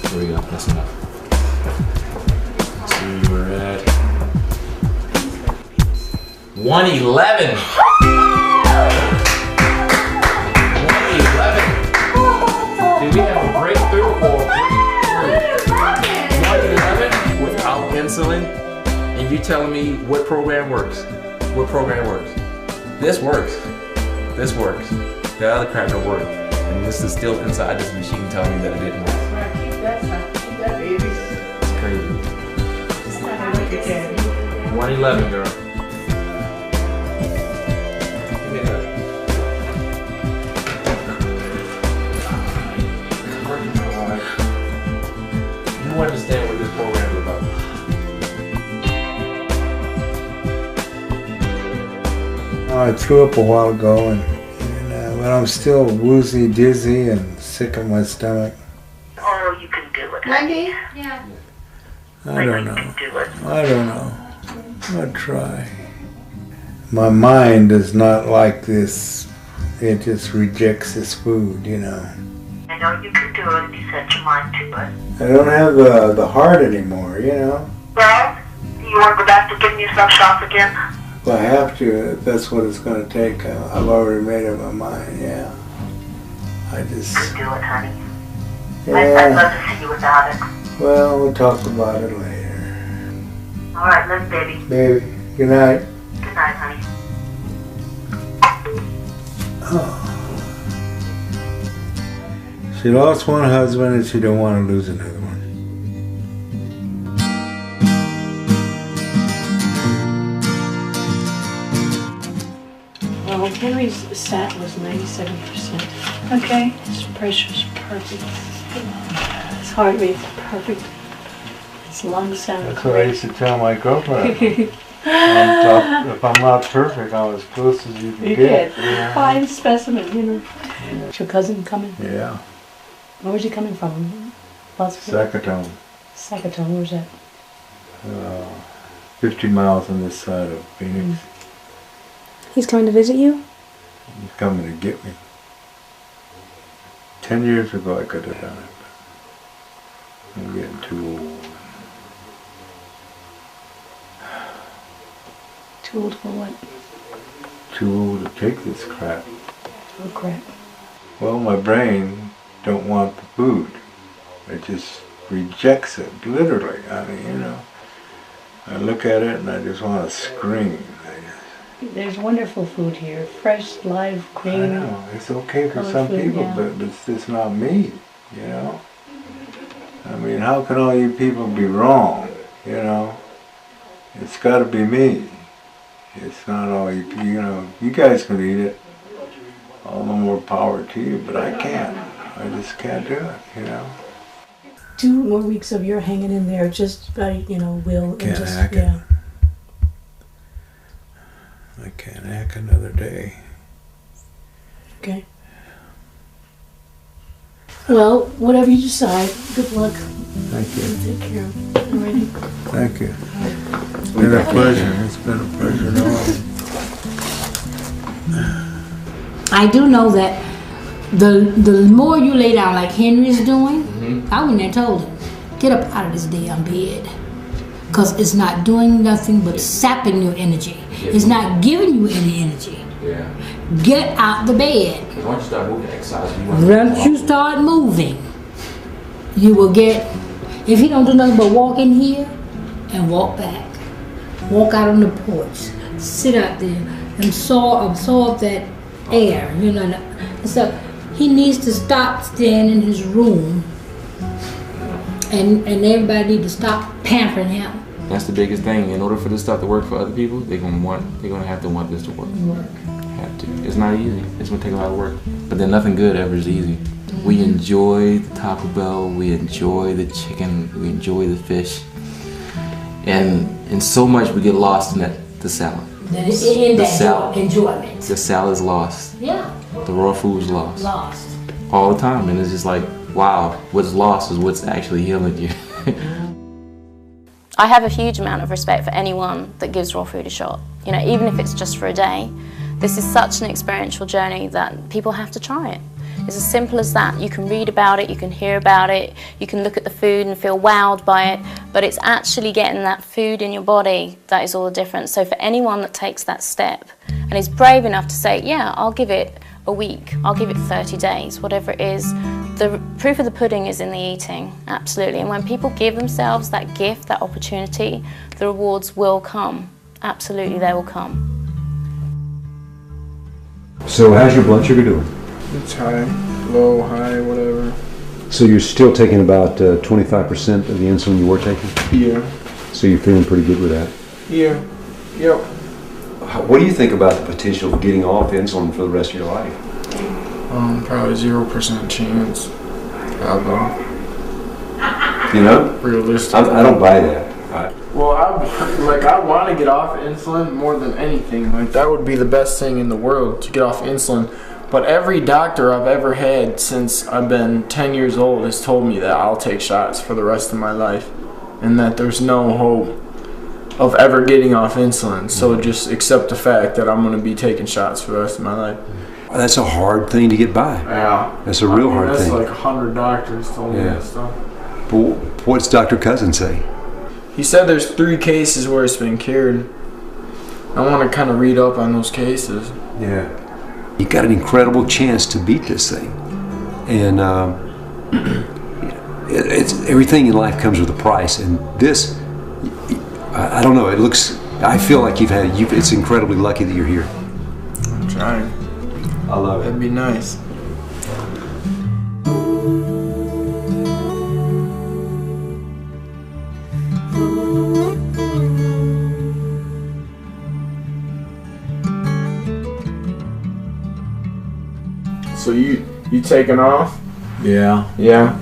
Speaker 3: There we go. That's enough. So we're at 111. 111. Did we have a breakthrough or breakthrough? 111 without insulin, and you telling me what program works? What program works? This works. This works. The other crap don't work. And this is still inside this machine telling me that it didn't work.
Speaker 7: Keep that, baby.
Speaker 3: It's crazy.
Speaker 7: It's not like a daddy.
Speaker 3: 111, girl. Give me that. You understand what this program is about.
Speaker 9: I threw up a while ago, but I'm still woozy, dizzy, and sick in my stomach.
Speaker 13: Oh, you can do it.
Speaker 11: Maggie? Yeah.
Speaker 9: I don't know. I don't know. I'll try. My mind is not like this. It just rejects this food, you know.
Speaker 13: I know you can do it if you set your mind to it.
Speaker 9: I don't have the heart anymore, you know.
Speaker 13: Well, do you want to go back to getting yourself shots again?
Speaker 9: If I have to, that's what it's going to take. I've already made up my mind, yeah. I just...
Speaker 13: You can do it, honey.
Speaker 9: Yeah.
Speaker 13: I'd love to see you without it.
Speaker 9: Well, we'll talk about it later.
Speaker 13: All right, love, baby.
Speaker 9: Baby, good night.
Speaker 13: Good night, honey.
Speaker 9: Oh. She lost one husband and she don't want to lose another one.
Speaker 10: Well, Henry's sat was 97%.
Speaker 11: Okay.
Speaker 10: His pressure's perfect. His heart rate's perfect. His lungs sound
Speaker 9: That's what I
Speaker 10: great.
Speaker 9: used to tell my girlfriend. If I'm not perfect, I'm as close as you can
Speaker 10: You
Speaker 9: get.
Speaker 10: did.
Speaker 9: Yeah.
Speaker 10: Fine specimen, you know. Is your cousin coming?
Speaker 9: Yeah.
Speaker 10: Where's he coming from?
Speaker 9: Sakatone.
Speaker 10: Sakatone, where's that?
Speaker 9: 50 miles on this side of Phoenix.
Speaker 10: He's coming to visit you?
Speaker 9: He's coming to get me. 10 years ago I could have done it, but I'm getting too old.
Speaker 10: Too old for what?
Speaker 9: Too old to take this crap.
Speaker 10: Oh crap.
Speaker 9: Well, my brain don't want the food. It just rejects it, literally. I mean, you know, I look at it and I just want to scream.
Speaker 10: There's wonderful food here. Fresh, live, green.
Speaker 9: I know, it's okay for
Speaker 10: colored
Speaker 9: some
Speaker 10: food,
Speaker 9: people,
Speaker 10: yeah.
Speaker 9: but it's just not me, you know? I mean, how can all you people be wrong, you know? It's got to be me. It's not all you, you know, you guys can eat it. All the more power to you, but I can't. I just can't do it, you know?
Speaker 10: 2 more weeks of your hanging in there just by, you know, will.
Speaker 9: Can't
Speaker 10: and just,
Speaker 9: hack it.
Speaker 10: yeah.
Speaker 9: I can't hack another day.
Speaker 10: Okay. Well, whatever you decide, good luck.
Speaker 9: Thank you.
Speaker 10: Take care. Alrighty.
Speaker 9: Thank you. It's been a pleasure. It's been a pleasure to all.
Speaker 12: I do know that the more you lay down like Henry's doing, I wouldn't have told him, get up out of this damn bed. Because it's not doing nothing but sapping your energy. It's not giving you any energy.
Speaker 3: Yeah.
Speaker 12: Get out the bed.
Speaker 3: Once you start moving, exercise,
Speaker 12: Once you start moving, you will get, if he don't do nothing but walk in here and walk back, walk out on the porch, sit out there and absorb that air, you know. And so he needs to stop staying in his room, and everybody need to stop pampering him.
Speaker 6: That's the biggest thing. In order for this stuff to work for other people, they're gonna have to want this to work. have to. It's not easy. It's gonna take a lot of work. But then nothing good ever is easy. We enjoy the Taco Bell, we enjoy the chicken, we enjoy the fish. And so much we get lost in the salad.
Speaker 12: Enjoyment.
Speaker 6: The salad's lost.
Speaker 12: Yeah.
Speaker 6: The raw food's lost.
Speaker 12: Lost.
Speaker 6: All the time. And it's just like, wow, what's lost is what's actually healing you.
Speaker 16: I have a huge amount of respect for anyone that gives raw food a shot. You know, even if it's just for a day. This is such an experiential journey that people have to try it. It's as simple as that. You can read about it, you can hear about it, you can look at the food and feel wowed by it, but it's actually getting that food in your body that is all the difference. So for anyone that takes that step and is brave enough to say, yeah, I'll give it a week, I'll give it 30 days, whatever it is, the proof of the pudding is in the eating, absolutely. And when people give themselves that gift, that opportunity, the rewards will come. Absolutely, they will come.
Speaker 18: So how's your blood sugar doing?
Speaker 14: It's high, low, high, whatever.
Speaker 18: So you're still taking about 25% of the insulin you were taking?
Speaker 14: Yeah.
Speaker 18: So you're feeling pretty good with that?
Speaker 14: Yeah. Yep.
Speaker 18: What do you think about the potential of getting off insulin for the rest of your life?
Speaker 14: Probably 0% chance. I don't know.
Speaker 18: You know?
Speaker 14: Realistic.
Speaker 18: I don't buy that.
Speaker 14: Well, I want to get off insulin more than anything. Like, that would be the best thing in the world, to get off insulin. But every doctor I've ever had since I've been 10 years old has told me that I'll take shots for the rest of my life and that there's no hope of ever getting off insulin. So just accept the fact that I'm going to be taking shots for the rest of my life.
Speaker 18: That's a hard thing to get by.
Speaker 14: Yeah.
Speaker 18: That's a real hard
Speaker 14: that's
Speaker 18: thing.
Speaker 14: That's like 100 doctors told me that stuff.
Speaker 18: But what's Dr. Cousin say?
Speaker 14: He said there's 3 cases where it's been cured. I want to kind of read up on those cases.
Speaker 18: Yeah. You got an incredible chance to beat this thing, and it's everything in life comes with a price. And this, I don't know. It looks. I feel like it's incredibly lucky that you're here.
Speaker 14: I'm trying.
Speaker 18: I love it.
Speaker 14: That'd be nice. So you taking off?
Speaker 20: Yeah.
Speaker 14: Yeah.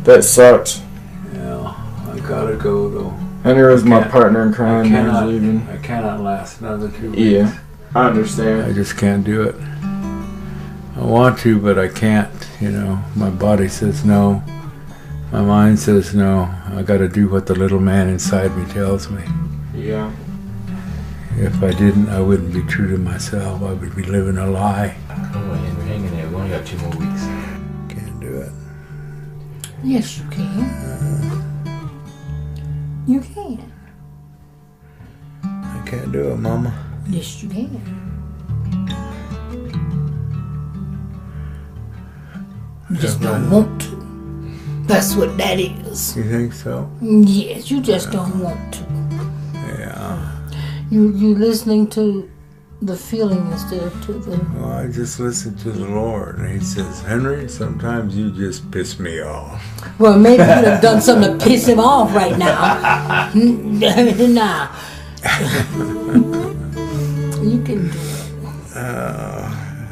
Speaker 14: That sucks.
Speaker 20: Yeah. I gotta go though.
Speaker 14: Henry was my partner in crime.
Speaker 20: I cannot last another 2 weeks.
Speaker 14: Yeah. I understand.
Speaker 20: I just can't do it. I want to, but I can't. You know, my body says no. My mind says no. I gotta do what the little man inside me tells me.
Speaker 14: Yeah.
Speaker 20: If I didn't, I wouldn't be true to myself. I would be living a lie.
Speaker 6: Come on, Henry, hang in there. We only got 2 more weeks.
Speaker 20: Can't do it.
Speaker 12: Yes, you can. You can.
Speaker 20: I can't do it, Mama.
Speaker 12: Yes, you can. You just don't want to. That's what that is.
Speaker 20: You think so?
Speaker 12: Yes, you just don't want to.
Speaker 20: Yeah.
Speaker 12: You listening to the feeling instead of to the...
Speaker 20: Well, I just listen to the Lord, and He says, Henry, sometimes you just piss me off.
Speaker 12: Well, maybe you could have done something to piss him off right now. Nah. You can do it.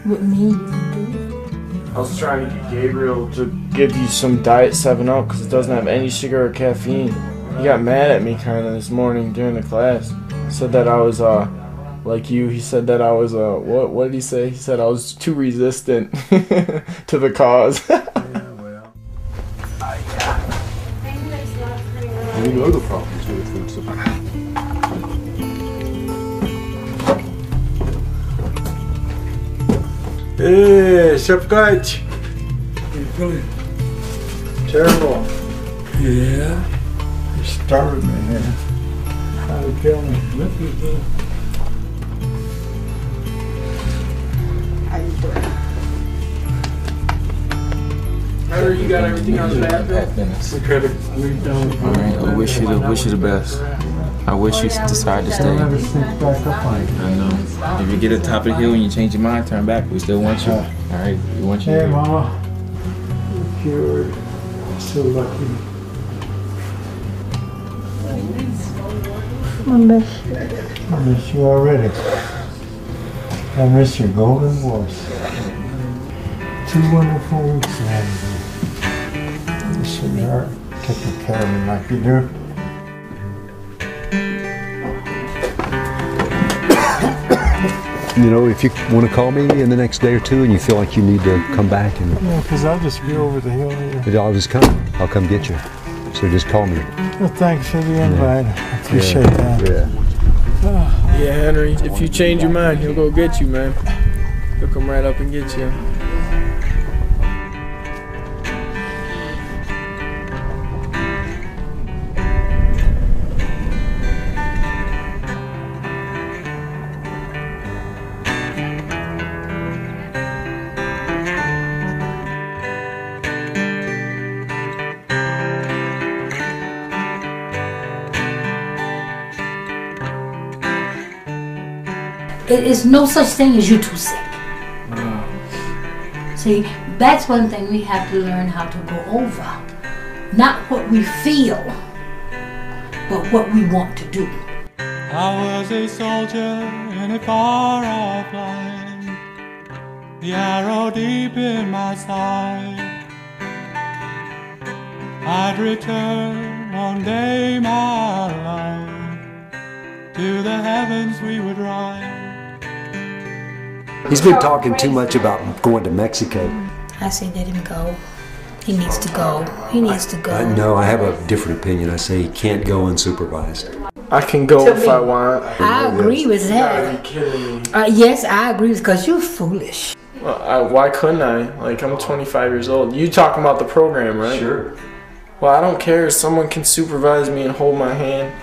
Speaker 12: With me, you can do it.
Speaker 14: I was trying to get Gabriel to give you some Diet 7-Up because it doesn't have any sugar or caffeine. He got mad at me kind of this morning during the class. Said that I was, like you, he said that I was, what did he say? He said I was too resistant to the cause.
Speaker 18: We know the problems with food supply.
Speaker 20: Hey, Shepkach.
Speaker 17: You feeling
Speaker 14: terrible?
Speaker 17: Yeah. You starved me, man. Trying to kill me. Look at that.
Speaker 7: How you doing?
Speaker 14: Heather, you got everything on the bathroom?
Speaker 6: Alright, I wish you the best. I wish you decide to stay. I know. If you get to the top of the hill and you change your mind, turn back. We still want you. Alright, we want you.
Speaker 17: Hey, Mama. You're cured. So lucky.
Speaker 12: I miss you.
Speaker 17: I miss you already. I miss your golden voice. 2 wonderful weeks ahead of you. Sweetheart, taking care of me like you do.
Speaker 18: You know, if you want to call me in the next day or two and you feel like you need to come back, and
Speaker 17: Yeah, because I'll just be over the hill here.
Speaker 18: I'll just come. I'll come get you. So just call me.
Speaker 17: Well, thanks for the invite. I appreciate that.
Speaker 18: Yeah.
Speaker 14: Yeah, Henry, if you change your mind, he'll go get you, man. He'll come right up and get you.
Speaker 12: It is no such thing as you too sick. See, that's one thing we have to learn how to go over. Not what we feel, but what we want to do.
Speaker 4: I was a soldier in a far-off land, the arrow deep in my side. I'd return one day, my love, to the heavens we would ride.
Speaker 18: He's been talking too much about going to Mexico.
Speaker 12: I say let him go. He needs to go. He needs to go.
Speaker 18: No, I have a different opinion. I say he can't go unsupervised.
Speaker 14: I can go if I want.
Speaker 12: I agree with that.
Speaker 14: Are you kidding me?
Speaker 12: Yes, I agree because you're foolish.
Speaker 14: Well, why couldn't I? Like, I'm 25 years old. You talking about the program, right?
Speaker 18: Sure.
Speaker 14: Well, I don't care if someone can supervise me and hold my hand.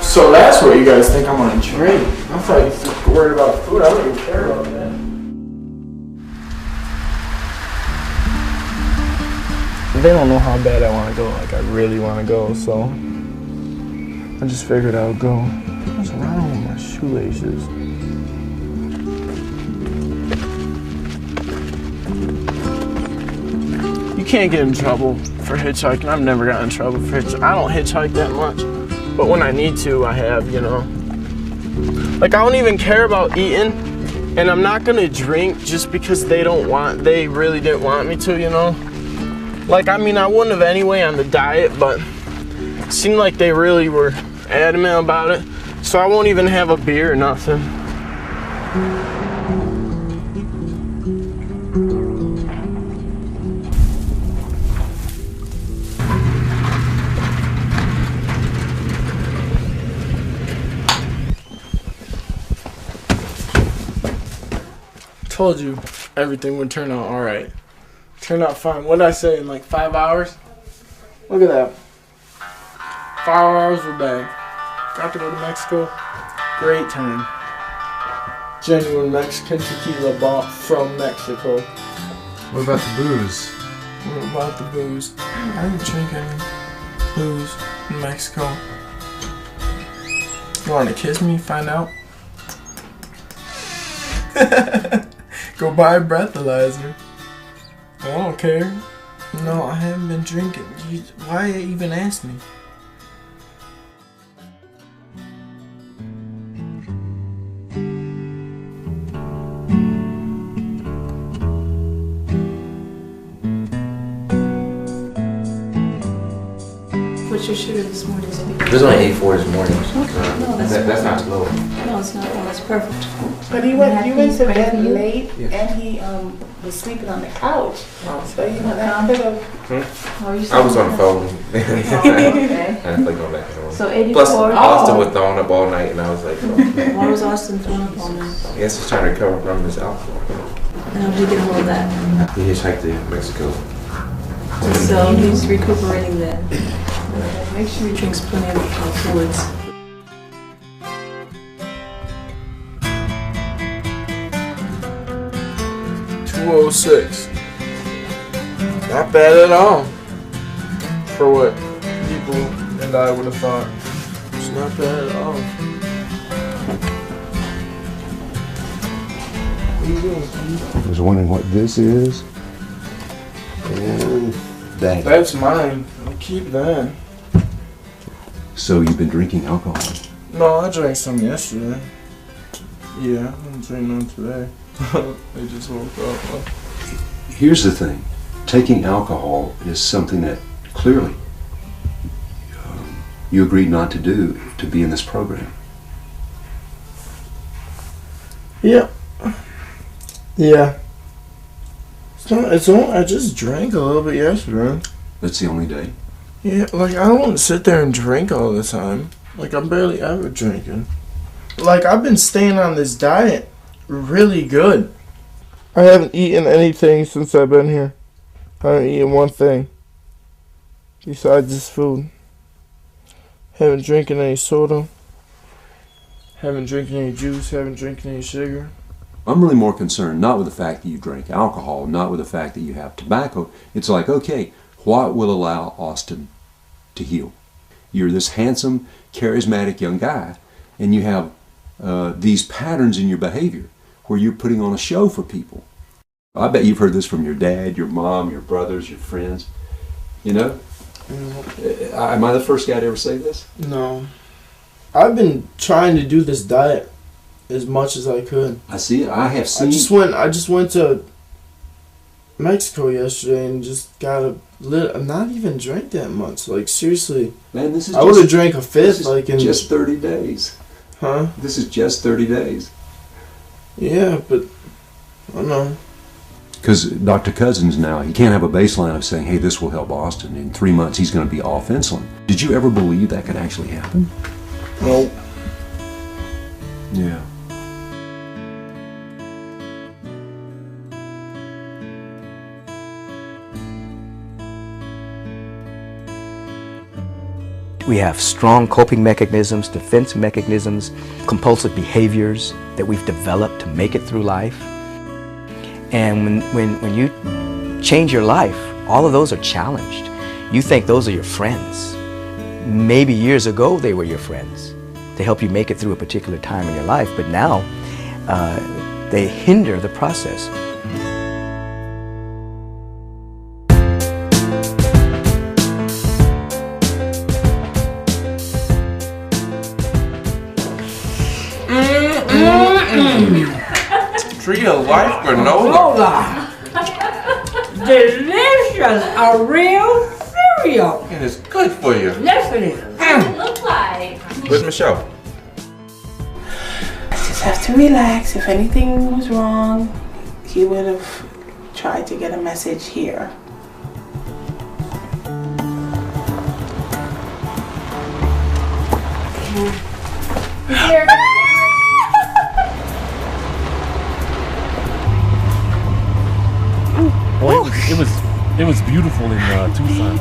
Speaker 14: So that's what you guys think I'm gonna drink. I thought you were worried about food. I don't even care about that. They don't know how bad I want to go. Like, I really want to go, so I just figured I would go. What's wrong with my shoelaces? You can't get in trouble for hitchhiking. I've never gotten in trouble for hitchhiking. I don't hitchhike that much, but when I need to, I have, you know. Like, I don't even care about eating, and I'm not gonna drink just because they really didn't want me to, you know. Like, I mean, I wouldn't have anyway on the diet, but it seemed like they really were adamant about it, so I won't even have a beer or nothing. Told you everything would turn out alright. Turned out fine. What did I say, in like 5 hours? Look at that. 5 hours we're back. Got to go to Mexico. Great time. Genuine Mexican tequila bought from Mexico.
Speaker 5: What about the booze?
Speaker 14: What about the booze? I didn't drink any booze in Mexico. You want to kiss me? Find out? Go buy a breathalyzer. I don't care. No, I haven't been drinking. Why even ask me?
Speaker 11: What's your sugar this morning?
Speaker 6: It was only 84 this morning.
Speaker 11: Okay. No,
Speaker 6: That's not low.
Speaker 11: No, it's not. No, it's perfect.
Speaker 7: But you went to bed late,
Speaker 6: Yeah.
Speaker 7: and he was sleeping on the couch. So you know that could have.
Speaker 6: I was on the phone.
Speaker 11: Okay.
Speaker 6: I had to go back and forth.
Speaker 11: So 84.
Speaker 6: Plus, Austin was throwing up all night, and I was like,
Speaker 11: Why was Austin throwing up all night?
Speaker 6: I guess he's trying to recover from his alcohol.
Speaker 11: How did you get a hold of that?
Speaker 6: He hitchhiked to Mexico.
Speaker 11: So he's recuperating then. Make sure he drinks plenty of fluids.
Speaker 14: $206. Not bad at all. For what people and I would have thought. It's not bad at all. What are you doing, Steve?
Speaker 18: I was wondering what this is. And that.
Speaker 14: That's mine. I keep that.
Speaker 18: So you've been drinking alcohol?
Speaker 14: No, I drank some yesterday.
Speaker 5: Yeah, I didn't drink none today. I just woke up.
Speaker 18: Here's the thing. Taking alcohol is something that clearly you agreed not to do to be in this program.
Speaker 14: Yeah. Yeah. I just drank a little bit yesterday.
Speaker 18: That's the only day?
Speaker 5: Yeah, like I don't sit there and drink all the time. Like I'm barely ever drinking. Like I've been staying on this diet really good. I haven't eaten anything since I've been here. I haven't eaten one thing besides this food. Haven't drinking any soda. Haven't drinking any juice. Haven't drinking any sugar.
Speaker 18: I'm really more concerned not with the fact that you drink alcohol, not with the fact that you have tobacco. It's like, okay, what will allow Austin to heal? You're this handsome, charismatic young guy, and you have these patterns in your behavior where you're putting on a show for people. I bet you've heard this from your dad, your mom, your brothers, your friends. You know? Am I the first guy to ever say this?
Speaker 14: No. I've been trying to do this diet as much as I could.
Speaker 18: I see it. I have seen.
Speaker 14: I just went to Mexico yesterday and just got not even drank that much. Like seriously,
Speaker 18: man, this is.
Speaker 14: I would have drank a fifth. Like in
Speaker 18: just 30 days.
Speaker 14: Huh?
Speaker 18: This is just 30 days.
Speaker 14: Yeah, but I don't know.
Speaker 18: Because Dr. Cousins now, he can't have a baseline of saying, hey, this will help Austin. In 3 months, he's going to be off insulin. Did you ever believe that could actually happen?
Speaker 14: Nope.
Speaker 18: Yeah.
Speaker 22: We have strong coping mechanisms, defense mechanisms, compulsive behaviors that we've developed to make it through life. And when you change your life, all of those are challenged. You think those are your friends. Maybe years ago they were your friends to help you make it through a particular time in your life, but now they hinder the process.
Speaker 5: Tree of Life granola.
Speaker 12: Delicious, a real cereal.
Speaker 5: And it's good for you.
Speaker 12: Yes, it is.
Speaker 16: What does it look like?
Speaker 5: Where's Michelle?
Speaker 7: I just have to relax. If anything was wrong, he would have tried to get a message here.
Speaker 11: Here.
Speaker 15: Well, it was beautiful in Tucson.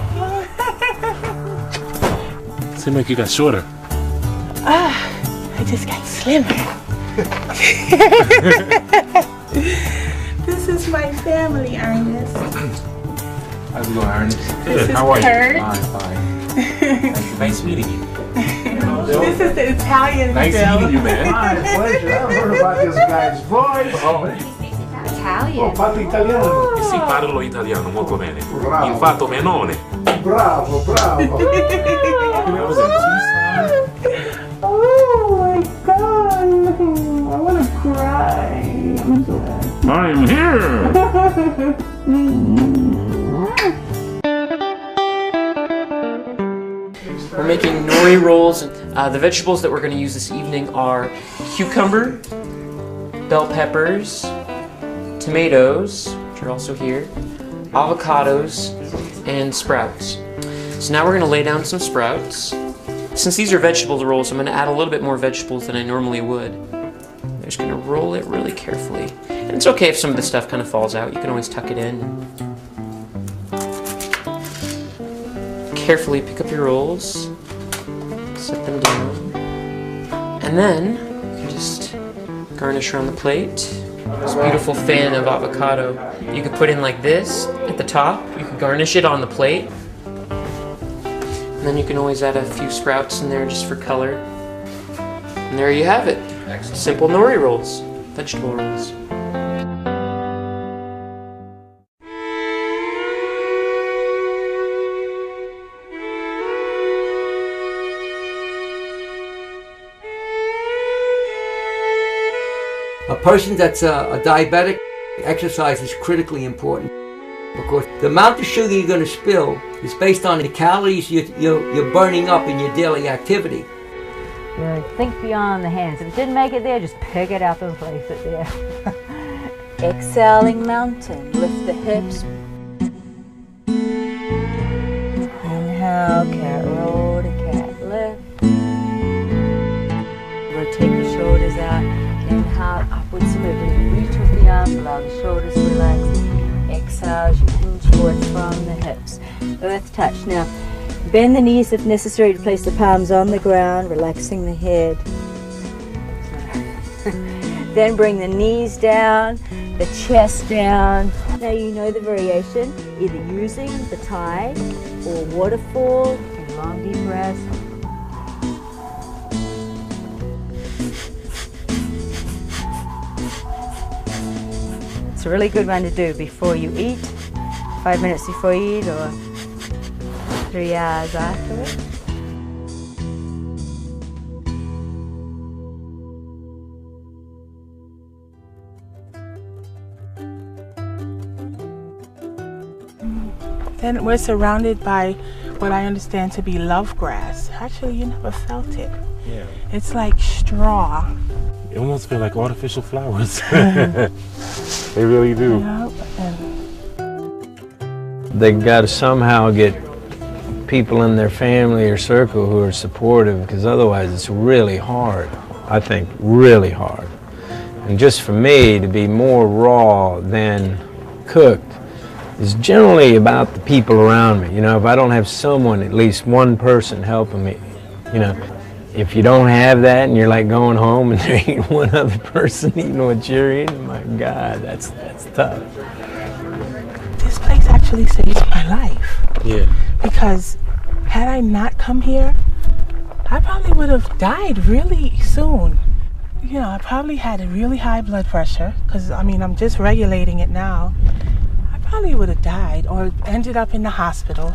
Speaker 15: Seemed like you got shorter.
Speaker 7: I just got slimmer. This is my family, Ernest.
Speaker 5: How's it going, Ernest?
Speaker 7: This is Kurt.
Speaker 15: Fine. Nice meeting you.
Speaker 7: This is the Italian
Speaker 15: Nice
Speaker 7: Bill.
Speaker 15: meeting you, man.
Speaker 17: My pleasure. I've heard about this guy's voice.
Speaker 11: Italian.
Speaker 17: Oh, parla italiano.
Speaker 15: Sì, parlo italiano molto bene. Infatti, menone.
Speaker 17: Bravo, bravo.
Speaker 7: Oh my god. I want to cry. I'm so happy.
Speaker 15: I'm here.
Speaker 19: We're making nori rolls. The vegetables that we're going to use this evening are cucumber, bell peppers, tomatoes, which are also here, avocados, and sprouts. So now we're going to lay down some sprouts. Since these are vegetable rolls, I'm going to add a little bit more vegetables than I normally would. I'm just going to roll it really carefully. And it's okay if some of the stuff kind of falls out. You can always tuck it in. Carefully pick up your rolls, set them down, and then you can just garnish around the plate. This beautiful fan of avocado you could put in like this at the top. You can garnish it on the plate. And then you can always add a few sprouts in there just for color. And there you have it. Simple nori rolls, vegetable rolls.
Speaker 2: person that's a diabetic, exercise is critically important because the amount of sugar you're going to spill is based on the calories you're burning up in your daily activity.
Speaker 8: Think beyond the hands. If it didn't make it there, just pick it up and place it there. Exhaling mountain, lift the hips. Inhale, cat roll to cat lift. Rotate the shoulders out. Inhale, upwards moving. Reach with the arms, allow the shoulders to relax. Exhale as you hinge forward from the hips. Earth touch. Now, bend the knees if necessary to place the palms on the ground, relaxing the head. Then bring the knees down, the chest down. Now you know the variation, either using the tide or waterfall, and long deep breaths. It's a really good one to do before you eat, 5 minutes before you eat, or 3 hours afterwards.
Speaker 7: Then we're surrounded by what I understand to be love grass. Actually, you never felt it.
Speaker 15: Yeah.
Speaker 7: It's like straw.
Speaker 15: It almost feel like artificial flowers. They really do.
Speaker 20: They got to somehow get people in their family or circle who are supportive, because otherwise it's really hard. I think really hard. And just for me to be more raw than cooked is generally about the people around me. You know, if I don't have someone, at least one person helping me, you know, if you don't have that and you're like going home and there ain't one other person eating what you're eating, my God, that's tough.
Speaker 7: This place actually saved my life.
Speaker 20: Yeah.
Speaker 7: Because had I not come here, I probably would have died really soon. You know, I probably had a really high blood pressure, because I mean, I'm just regulating it now. I probably would have died or ended up in the hospital.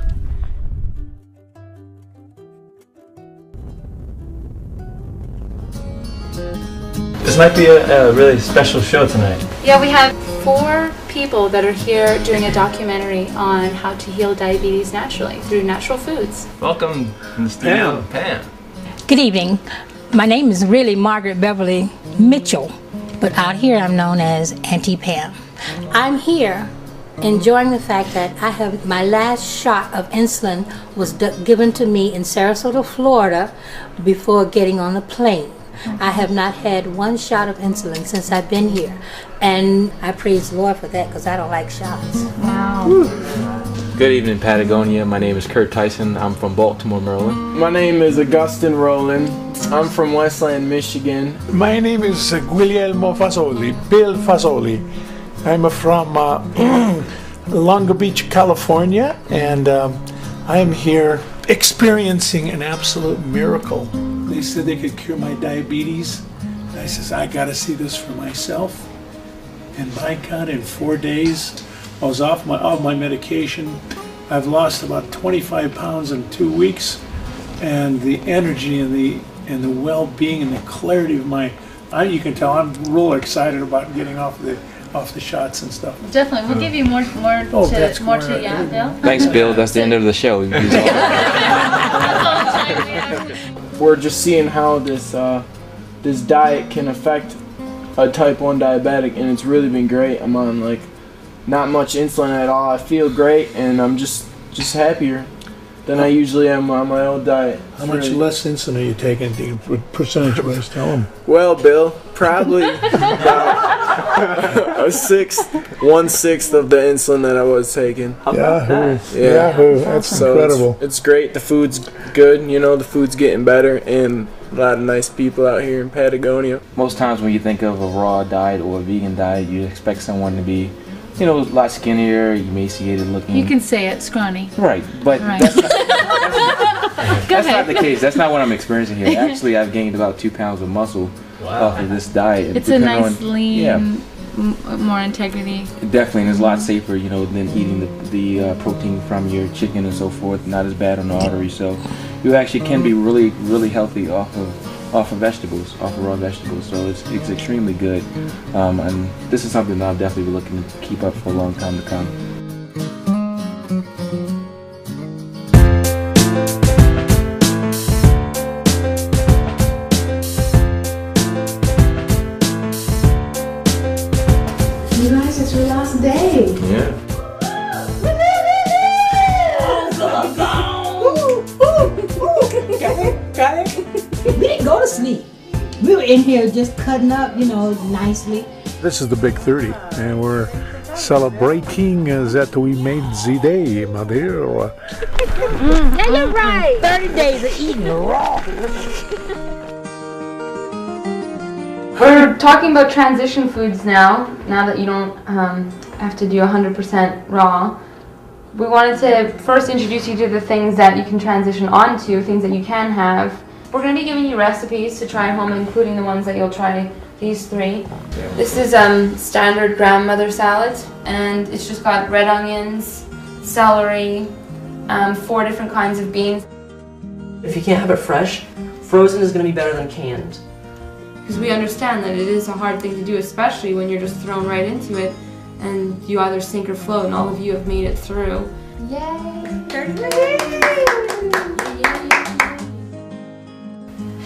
Speaker 20: This might be a really special show tonight.
Speaker 11: Yeah, we have 4 people that are here doing a documentary on how to heal diabetes naturally through natural foods.
Speaker 20: Welcome in the studio, Pam.
Speaker 12: Good evening. My name is really Margaret Beverly Mitchell, but out here I'm known as Auntie Pam. I'm here enjoying the fact that I have my last shot of insulin was given to me in Sarasota, Florida before getting on the plane. I have not had 1 shot of insulin since I've been here, and I praise the Lord for that because I don't like shots.
Speaker 11: Wow.
Speaker 6: Good evening, Patagonia. My name is Kurt Tyson. I'm from Baltimore, Maryland.
Speaker 14: My name is Augustin Rowland. I'm from Westland, Michigan.
Speaker 17: My name is Guglielmo Fasoli, Bill Fasoli. I'm from Long Beach, California, and I'm here experiencing an absolute miracle. They said they could cure my diabetes. And I says, I gotta see this for myself. And by God, in 4 days, I was off my medication. I've lost about 25 pounds in 2 weeks, and the energy and the well-being and the clarity of you can tell I'm real excited about getting off the shots and stuff.
Speaker 11: Definitely, we'll give you more to yeah, Bill.
Speaker 6: Thanks, Bill. That's the end of the show.
Speaker 14: We're just seeing how this diet can affect a type 1 diabetic, and it's really been great. I'm on like not much insulin at all. I feel great, and I'm just happier than I usually am on my old diet.
Speaker 17: How much less insulin are you taking, percentage-wise? Tell them.
Speaker 14: Well, Bill, probably about 1/6 of the insulin that I was taking.
Speaker 17: Yahoo! Yahoo! That's incredible.
Speaker 14: It's great. The food's good. You know, the food's getting better, and a lot of nice people out here in Patagonia.
Speaker 6: Most times when you think of a raw diet or a vegan diet, you expect someone to be, you know, a lot skinnier, emaciated looking.
Speaker 11: You can say it, scrawny.
Speaker 6: Right, but
Speaker 11: Right.
Speaker 6: that's not the case. That's not what I'm experiencing here. Actually, I've gained about 2 pounds of muscle off of this diet.
Speaker 11: It's a nice, lean, more integrity.
Speaker 6: Definitely, and it's a lot safer, you know, than eating the protein from your chicken and so forth. Not as bad on the artery, so you actually can be really, really healthy off of off of vegetables, off of raw vegetables. So it's extremely good. And this is something that I'll definitely be looking to keep up for a long time to come.
Speaker 11: You guys, it's your last day.
Speaker 6: Yeah.
Speaker 12: Got it. We didn't go to sleep. We were in here just cutting up, nicely.
Speaker 17: This is the big 30, and we're celebrating that we made the day, my dear.
Speaker 12: Yeah, you're right. 30 days of eating raw.
Speaker 11: We're talking about transition foods now that you don't have to do 100% raw. We wanted to first introduce you to the things that you can transition onto, things that you can have. We're going to be giving you recipes to try at home, including the ones that you'll try, these 3. This is standard grandmother salad, and it's just got red onions, celery, 4 different kinds of beans.
Speaker 1: If you can't have it fresh, frozen is going to be better than canned.
Speaker 11: Because we understand that it is a hard thing to do, especially when you're just thrown right into it and you either sink or float, and all of you have made it through. Yay!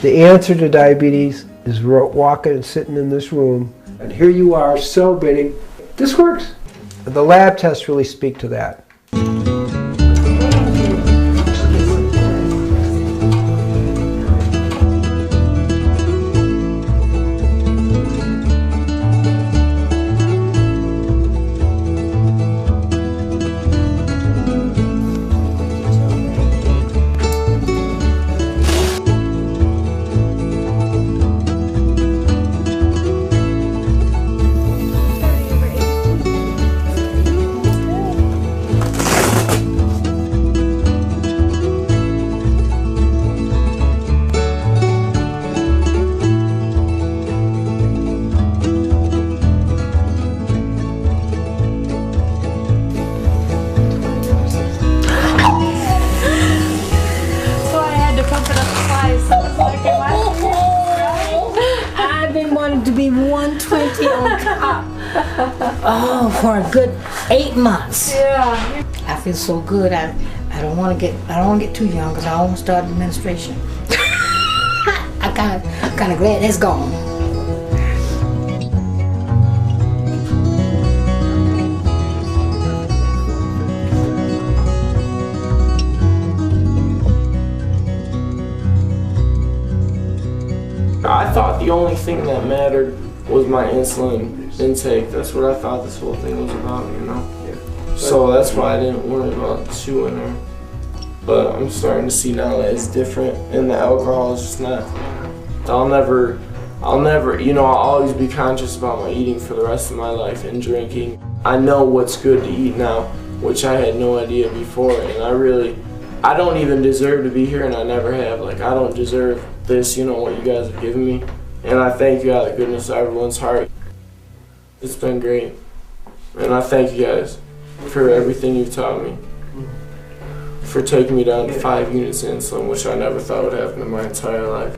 Speaker 21: The answer to diabetes is walking and sitting in this room, and here you are celebrating. This works. The lab tests really speak to that.
Speaker 12: I've been wanting to be 120 on top. Oh, for a good 8 months.
Speaker 11: Yeah.
Speaker 12: I feel so good. I don't want to get too young because I almost started administration. I'm kind of glad that's gone.
Speaker 14: I thought the only thing that mattered was my insulin intake. That's what I thought this whole thing was about, So that's why I didn't worry about chewing her. But I'm starting to see now that it's different, and the alcohol is just not. I'll always be conscious about my eating for the rest of my life and drinking. I know what's good to eat now, which I had no idea before, and I don't even deserve to be here, and I never have. I don't deserve this, what you guys have given me. And I thank you out of the goodness of everyone's heart. It's been great. And I thank you guys for everything you've taught me. For taking me down to 5 units of insulin, which I never thought would happen in my entire life.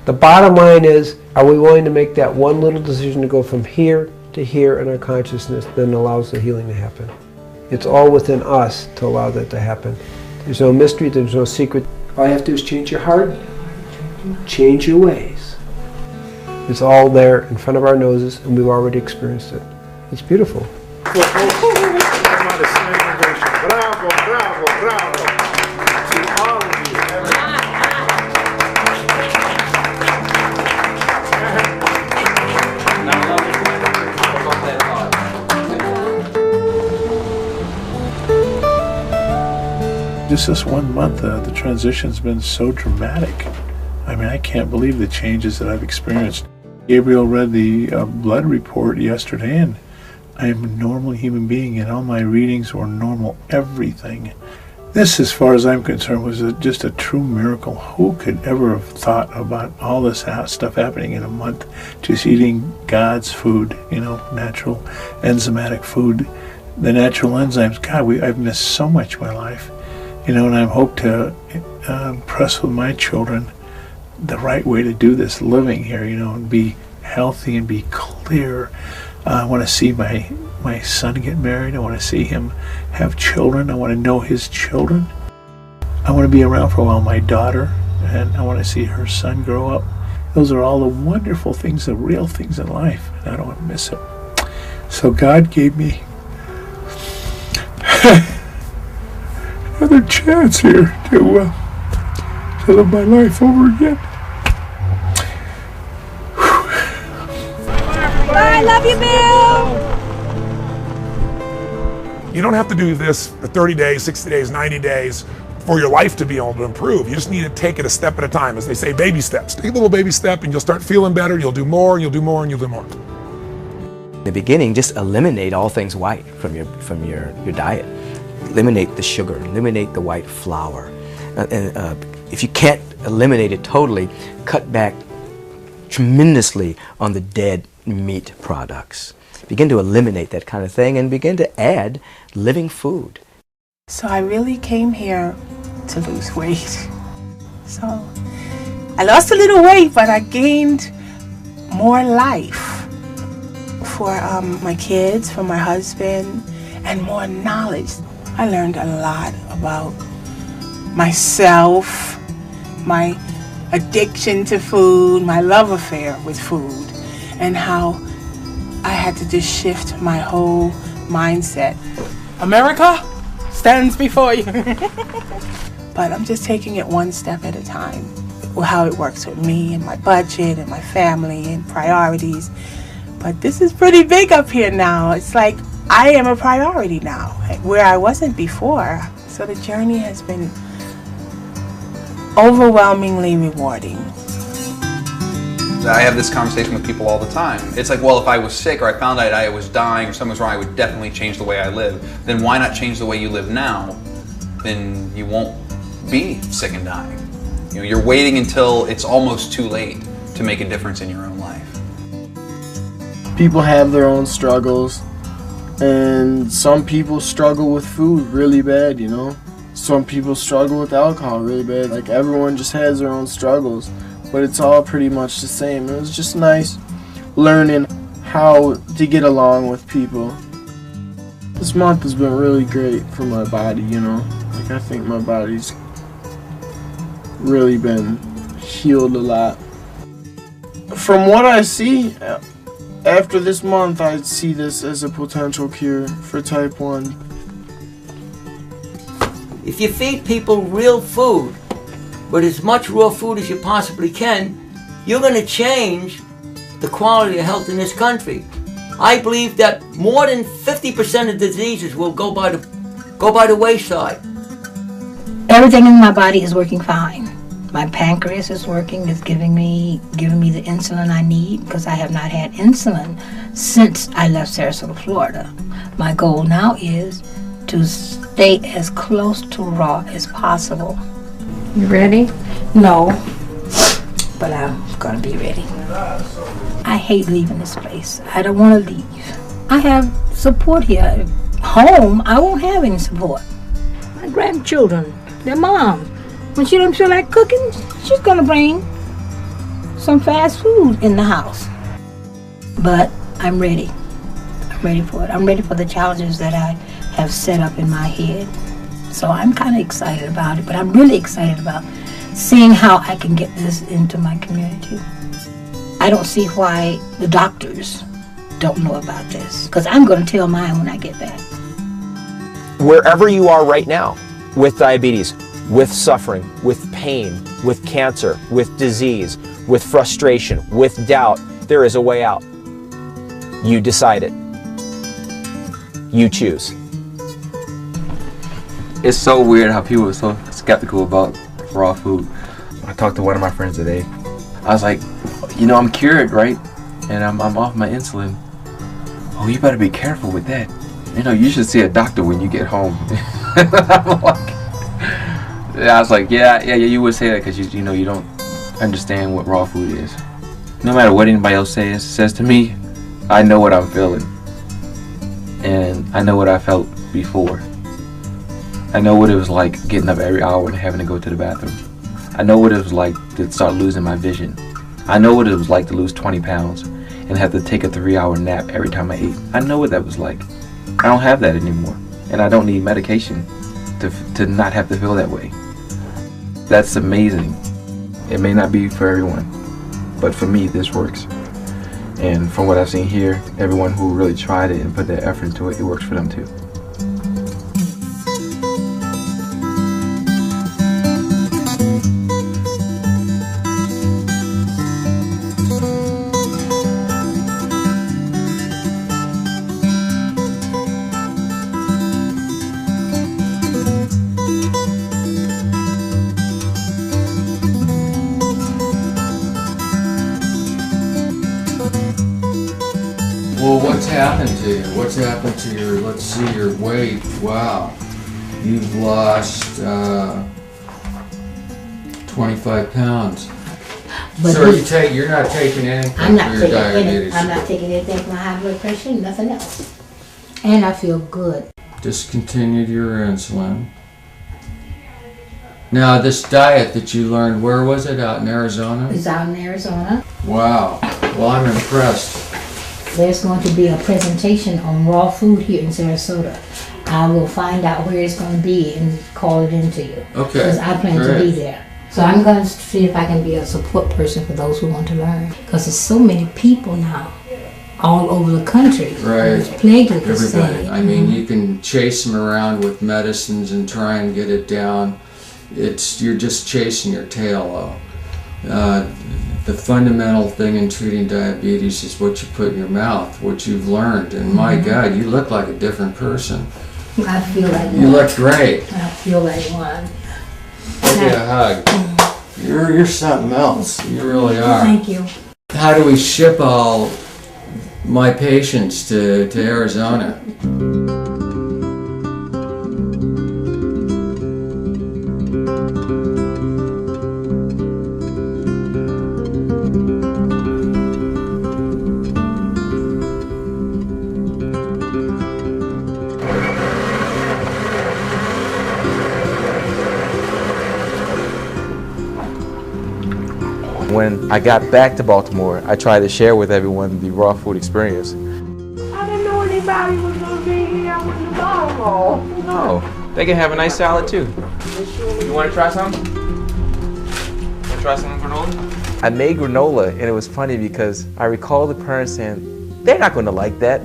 Speaker 21: The bottom line is, are we willing to make that one little decision to go from here to here in our consciousness that allows the healing to happen? It's all within us to allow that to happen. There's no mystery, there's no secret. All you have to do is change your heart, change your ways. It's all there in front of our noses, and we've already experienced it. It's beautiful.
Speaker 17: Bravo, bravo, bravo. To all of you. Just this 1 month, the transition's been so dramatic. I mean, I can't believe the changes that I've experienced. Gabriel read the blood report yesterday, and I am a normal human being, and all my readings were normal, everything. This, as far as I'm concerned, was just a true miracle. Who could ever have thought about all this stuff happening in a month, just eating God's food, natural enzymatic food, the natural enzymes. God, I've missed so much in my life, and I hope to impress with my children
Speaker 10: the right way to do this living here, you know, and be healthy and be clear. I want to see my son get married. I want to see him have children. I want to know his children. I want to be around for a while, my daughter, and I want to see her son grow up. Those are all the wonderful things, the real things in life, and I don't want to miss it. So God gave me another chance here to live my life over again.
Speaker 13: I love you, Bill!
Speaker 23: You don't have to do this for 30 days, 60 days, 90 days for your life to be able to improve. You just need to take it a step at a time. As they say, baby steps. Take a little baby step and you'll start feeling better. You'll do more, and you'll do more, and you'll do more.
Speaker 22: In the beginning, just eliminate all things white from your diet. Eliminate the sugar, eliminate the white flour. If you can't eliminate it totally, cut back tremendously on the dead meat products. Begin to eliminate that kind of thing and begin to add living food.
Speaker 7: So I really came here to lose weight. So I lost a little weight, but I gained more life for my kids, for my husband, and more knowledge. I learned a lot about myself, my addiction to food, my love affair with food, and how I had to just shift my whole mindset. America stands before you. But I'm just taking it one step at a time. How it works with me and my budget and my family and priorities. But this is pretty big up here now. It's like I am a priority now, where I wasn't before. So the journey has been overwhelmingly rewarding.
Speaker 24: I have this conversation with people all the time. It's like, well, if I was sick or I found out I was dying or something was wrong, I would definitely change the way I live. Then why not change the way you live now? Then you won't be sick and dying. You know, you're waiting until it's almost too late to make a difference in your own life.
Speaker 14: People have their own struggles, and some people struggle with food really bad, you know? Some people struggle with alcohol really bad. Like, everyone just has their own struggles, but it's all pretty much the same. It was just nice learning how to get along with people. This month has been really great for my body, you know? Like, I think my body's really been healed a lot. From what I see, after this month, I see this as a potential cure for type 1.
Speaker 2: If you feed people real food, but as much raw food as you possibly can, you're going to change the quality of health in this country. I believe that more than 50% of diseases will go by the wayside.
Speaker 12: Everything in my body is working fine. My pancreas is working, it's giving me the insulin I need, because I have not had insulin since I left Sarasota, Florida. My goal now is to stay as close to raw as possible.
Speaker 11: You ready?
Speaker 12: No, but I'm gonna be ready. I hate leaving this place. I don't want to leave. I have support here. Home, I won't have any support. My grandchildren, their mom, when she don't feel like cooking, she's gonna bring some fast food in the house. But I'm ready. I'm ready for it. I'm ready for the challenges that I have set up in my head. So I'm kind of excited about it, but I'm really excited about seeing how I can get this into my community. I don't see why the doctors don't know about this, because I'm going to tell mine when I get back.
Speaker 25: Wherever you are right now, with diabetes, with suffering, with pain, with cancer, with disease, with frustration, with doubt, there is a way out. You decide it. You choose.
Speaker 6: It's so weird how people are so skeptical about raw food. I talked to one of my friends today. I was like, you know, I'm cured, right? And I'm off my insulin. Oh, you better be careful with that. You know, you should see a doctor when you get home. I was like, yeah, you would say that because you know you don't understand what raw food is. No matter what anybody else says to me, I know what I'm feeling, and I know what I felt before. I know what it was like getting up every hour and having to go to the bathroom. I know what it was like to start losing my vision. I know what it was like to lose 20 pounds and have to take a 3-hour nap every time I ate. I know what that was like. I don't have that anymore, and I don't need medication to not have to feel that way. That's amazing. It may not be for everyone, but for me, this works. And from what I've seen here, everyone who really tried it and put their effort into it, it works for them too.
Speaker 3: Well, what's happened to you? What's happened to your, let's see, your weight? Wow. You've lost 25 pounds.
Speaker 12: But
Speaker 3: So you're not taking anything
Speaker 12: I'm not
Speaker 3: for your
Speaker 12: taking
Speaker 3: diabetes?
Speaker 12: I'm not taking anything for my high blood pressure, nothing else. And I feel good.
Speaker 3: Discontinued your insulin. Now, this diet that you learned, where was it? Out in Arizona?
Speaker 12: It's out in Arizona.
Speaker 3: Wow. Well, I'm impressed.
Speaker 12: There's going to be a presentation on raw food here in Sarasota. I will find out where it's going to be and call it in to you.
Speaker 3: Okay,
Speaker 12: Because I plan to
Speaker 3: great.
Speaker 12: be there. So I'm going to see if I can be a support person for those who want to learn. Because there's so many people now all over the country
Speaker 3: Right.
Speaker 12: who's plagued with this
Speaker 3: Everybody.
Speaker 12: thing.
Speaker 3: I mean, you can chase them around with medicines and try and get it down. You're just chasing your tail, though. The fundamental thing in treating diabetes is what you put in your mouth, what you've learned. And my God, you look like a different person.
Speaker 12: I feel like
Speaker 3: You
Speaker 12: one.
Speaker 3: look great.
Speaker 12: I feel like one.
Speaker 3: Give you a hug. You're something else. You really are.
Speaker 12: Thank you.
Speaker 3: How do we ship all my patients to Arizona?
Speaker 6: When I got back to Baltimore, I tried to share with everyone the raw food experience.
Speaker 13: I didn't know anybody was gonna be here with the bottle.
Speaker 6: Oh, they can have a nice salad too. You want to try some? Want to try some granola? I made granola, and it was funny because I recall the parents saying, "They're not going to like that."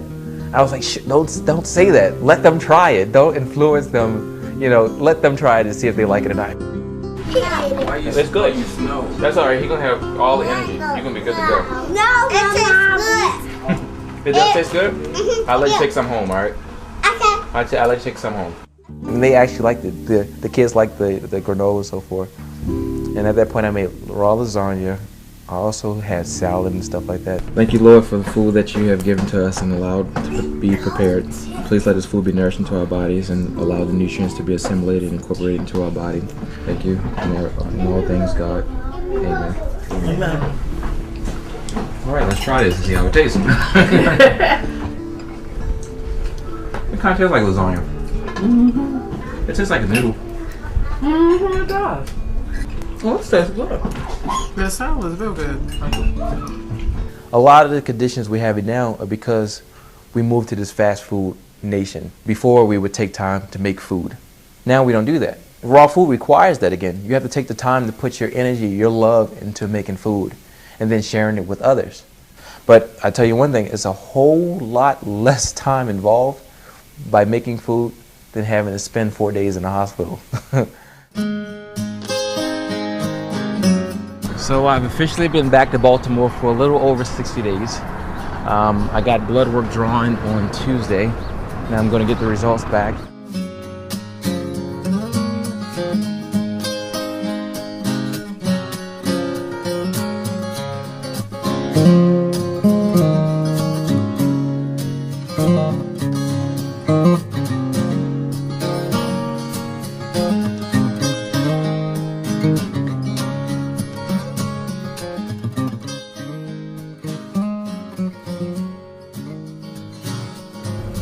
Speaker 6: I was like, don't say that. Let them try it. Don't influence them. You know, let them try it and see if they like it or not. It's good. That's all right. He's gonna have all the energy. You're gonna be good to go.
Speaker 13: No, it tastes good.
Speaker 6: It does taste good? I'll let you take some home, all right? Okay. I'll let you take some home. And they actually liked it. The kids liked the granola and so forth. And at that point, I made raw lasagna. I also had salad and stuff like that. Thank you, Lord, for the food that you have given to us and allowed to be prepared. Please let this food be nourishing to our bodies and allow the nutrients to be assimilated and incorporated into our body. Thank you. In all things, God. Amen.
Speaker 1: Amen.
Speaker 6: All right, let's try this and see how it tastes. It kind of tastes like lasagna.
Speaker 1: Mm-hmm.
Speaker 6: It tastes like a noodle.
Speaker 1: Mm-hmm, it does. Well, this tastes good.
Speaker 4: The salad is real good.
Speaker 6: A lot of the conditions we have now are because we moved to this fast food nation. Before, we would take time to make food. Now we don't do that. Raw food requires that again. You have to take the time to put your energy, your love into making food and then sharing it with others. But I tell you one thing, it's a whole lot less time involved by making food than having to spend 4 days in the hospital. So I've officially been back to Baltimore for a little over 60 days. I got blood work drawn on Tuesday, and I'm going to get the results back.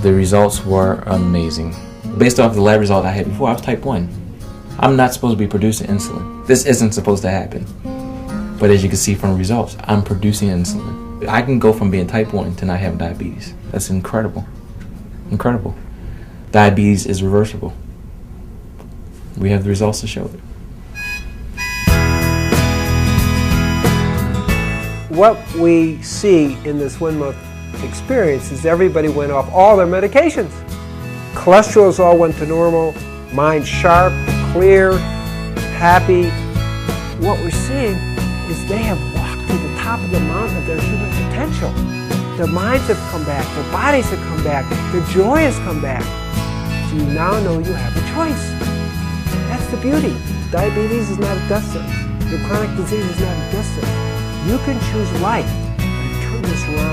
Speaker 6: The results were amazing. Based off the lab result I had before, I was type 1. I'm not supposed to be producing insulin. This isn't supposed to happen. But as you can see from the results, I'm producing insulin. I can go from being type 1 to not having diabetes. That's incredible. Incredible. Diabetes is reversible. We have the results to show it.
Speaker 21: What we see in this 1 month experience is everybody went off all their medications. Cholesterols all went to normal, mind sharp, clear, happy. What we're seeing is they have walked to the top of the mountain of their human potential. Their minds have come back, their bodies have come back, their joy has come back. So you now know you have a choice. That's the beauty. Diabetes is not a death sentence. Your chronic disease is not a death sentence. You can choose life and turn this around.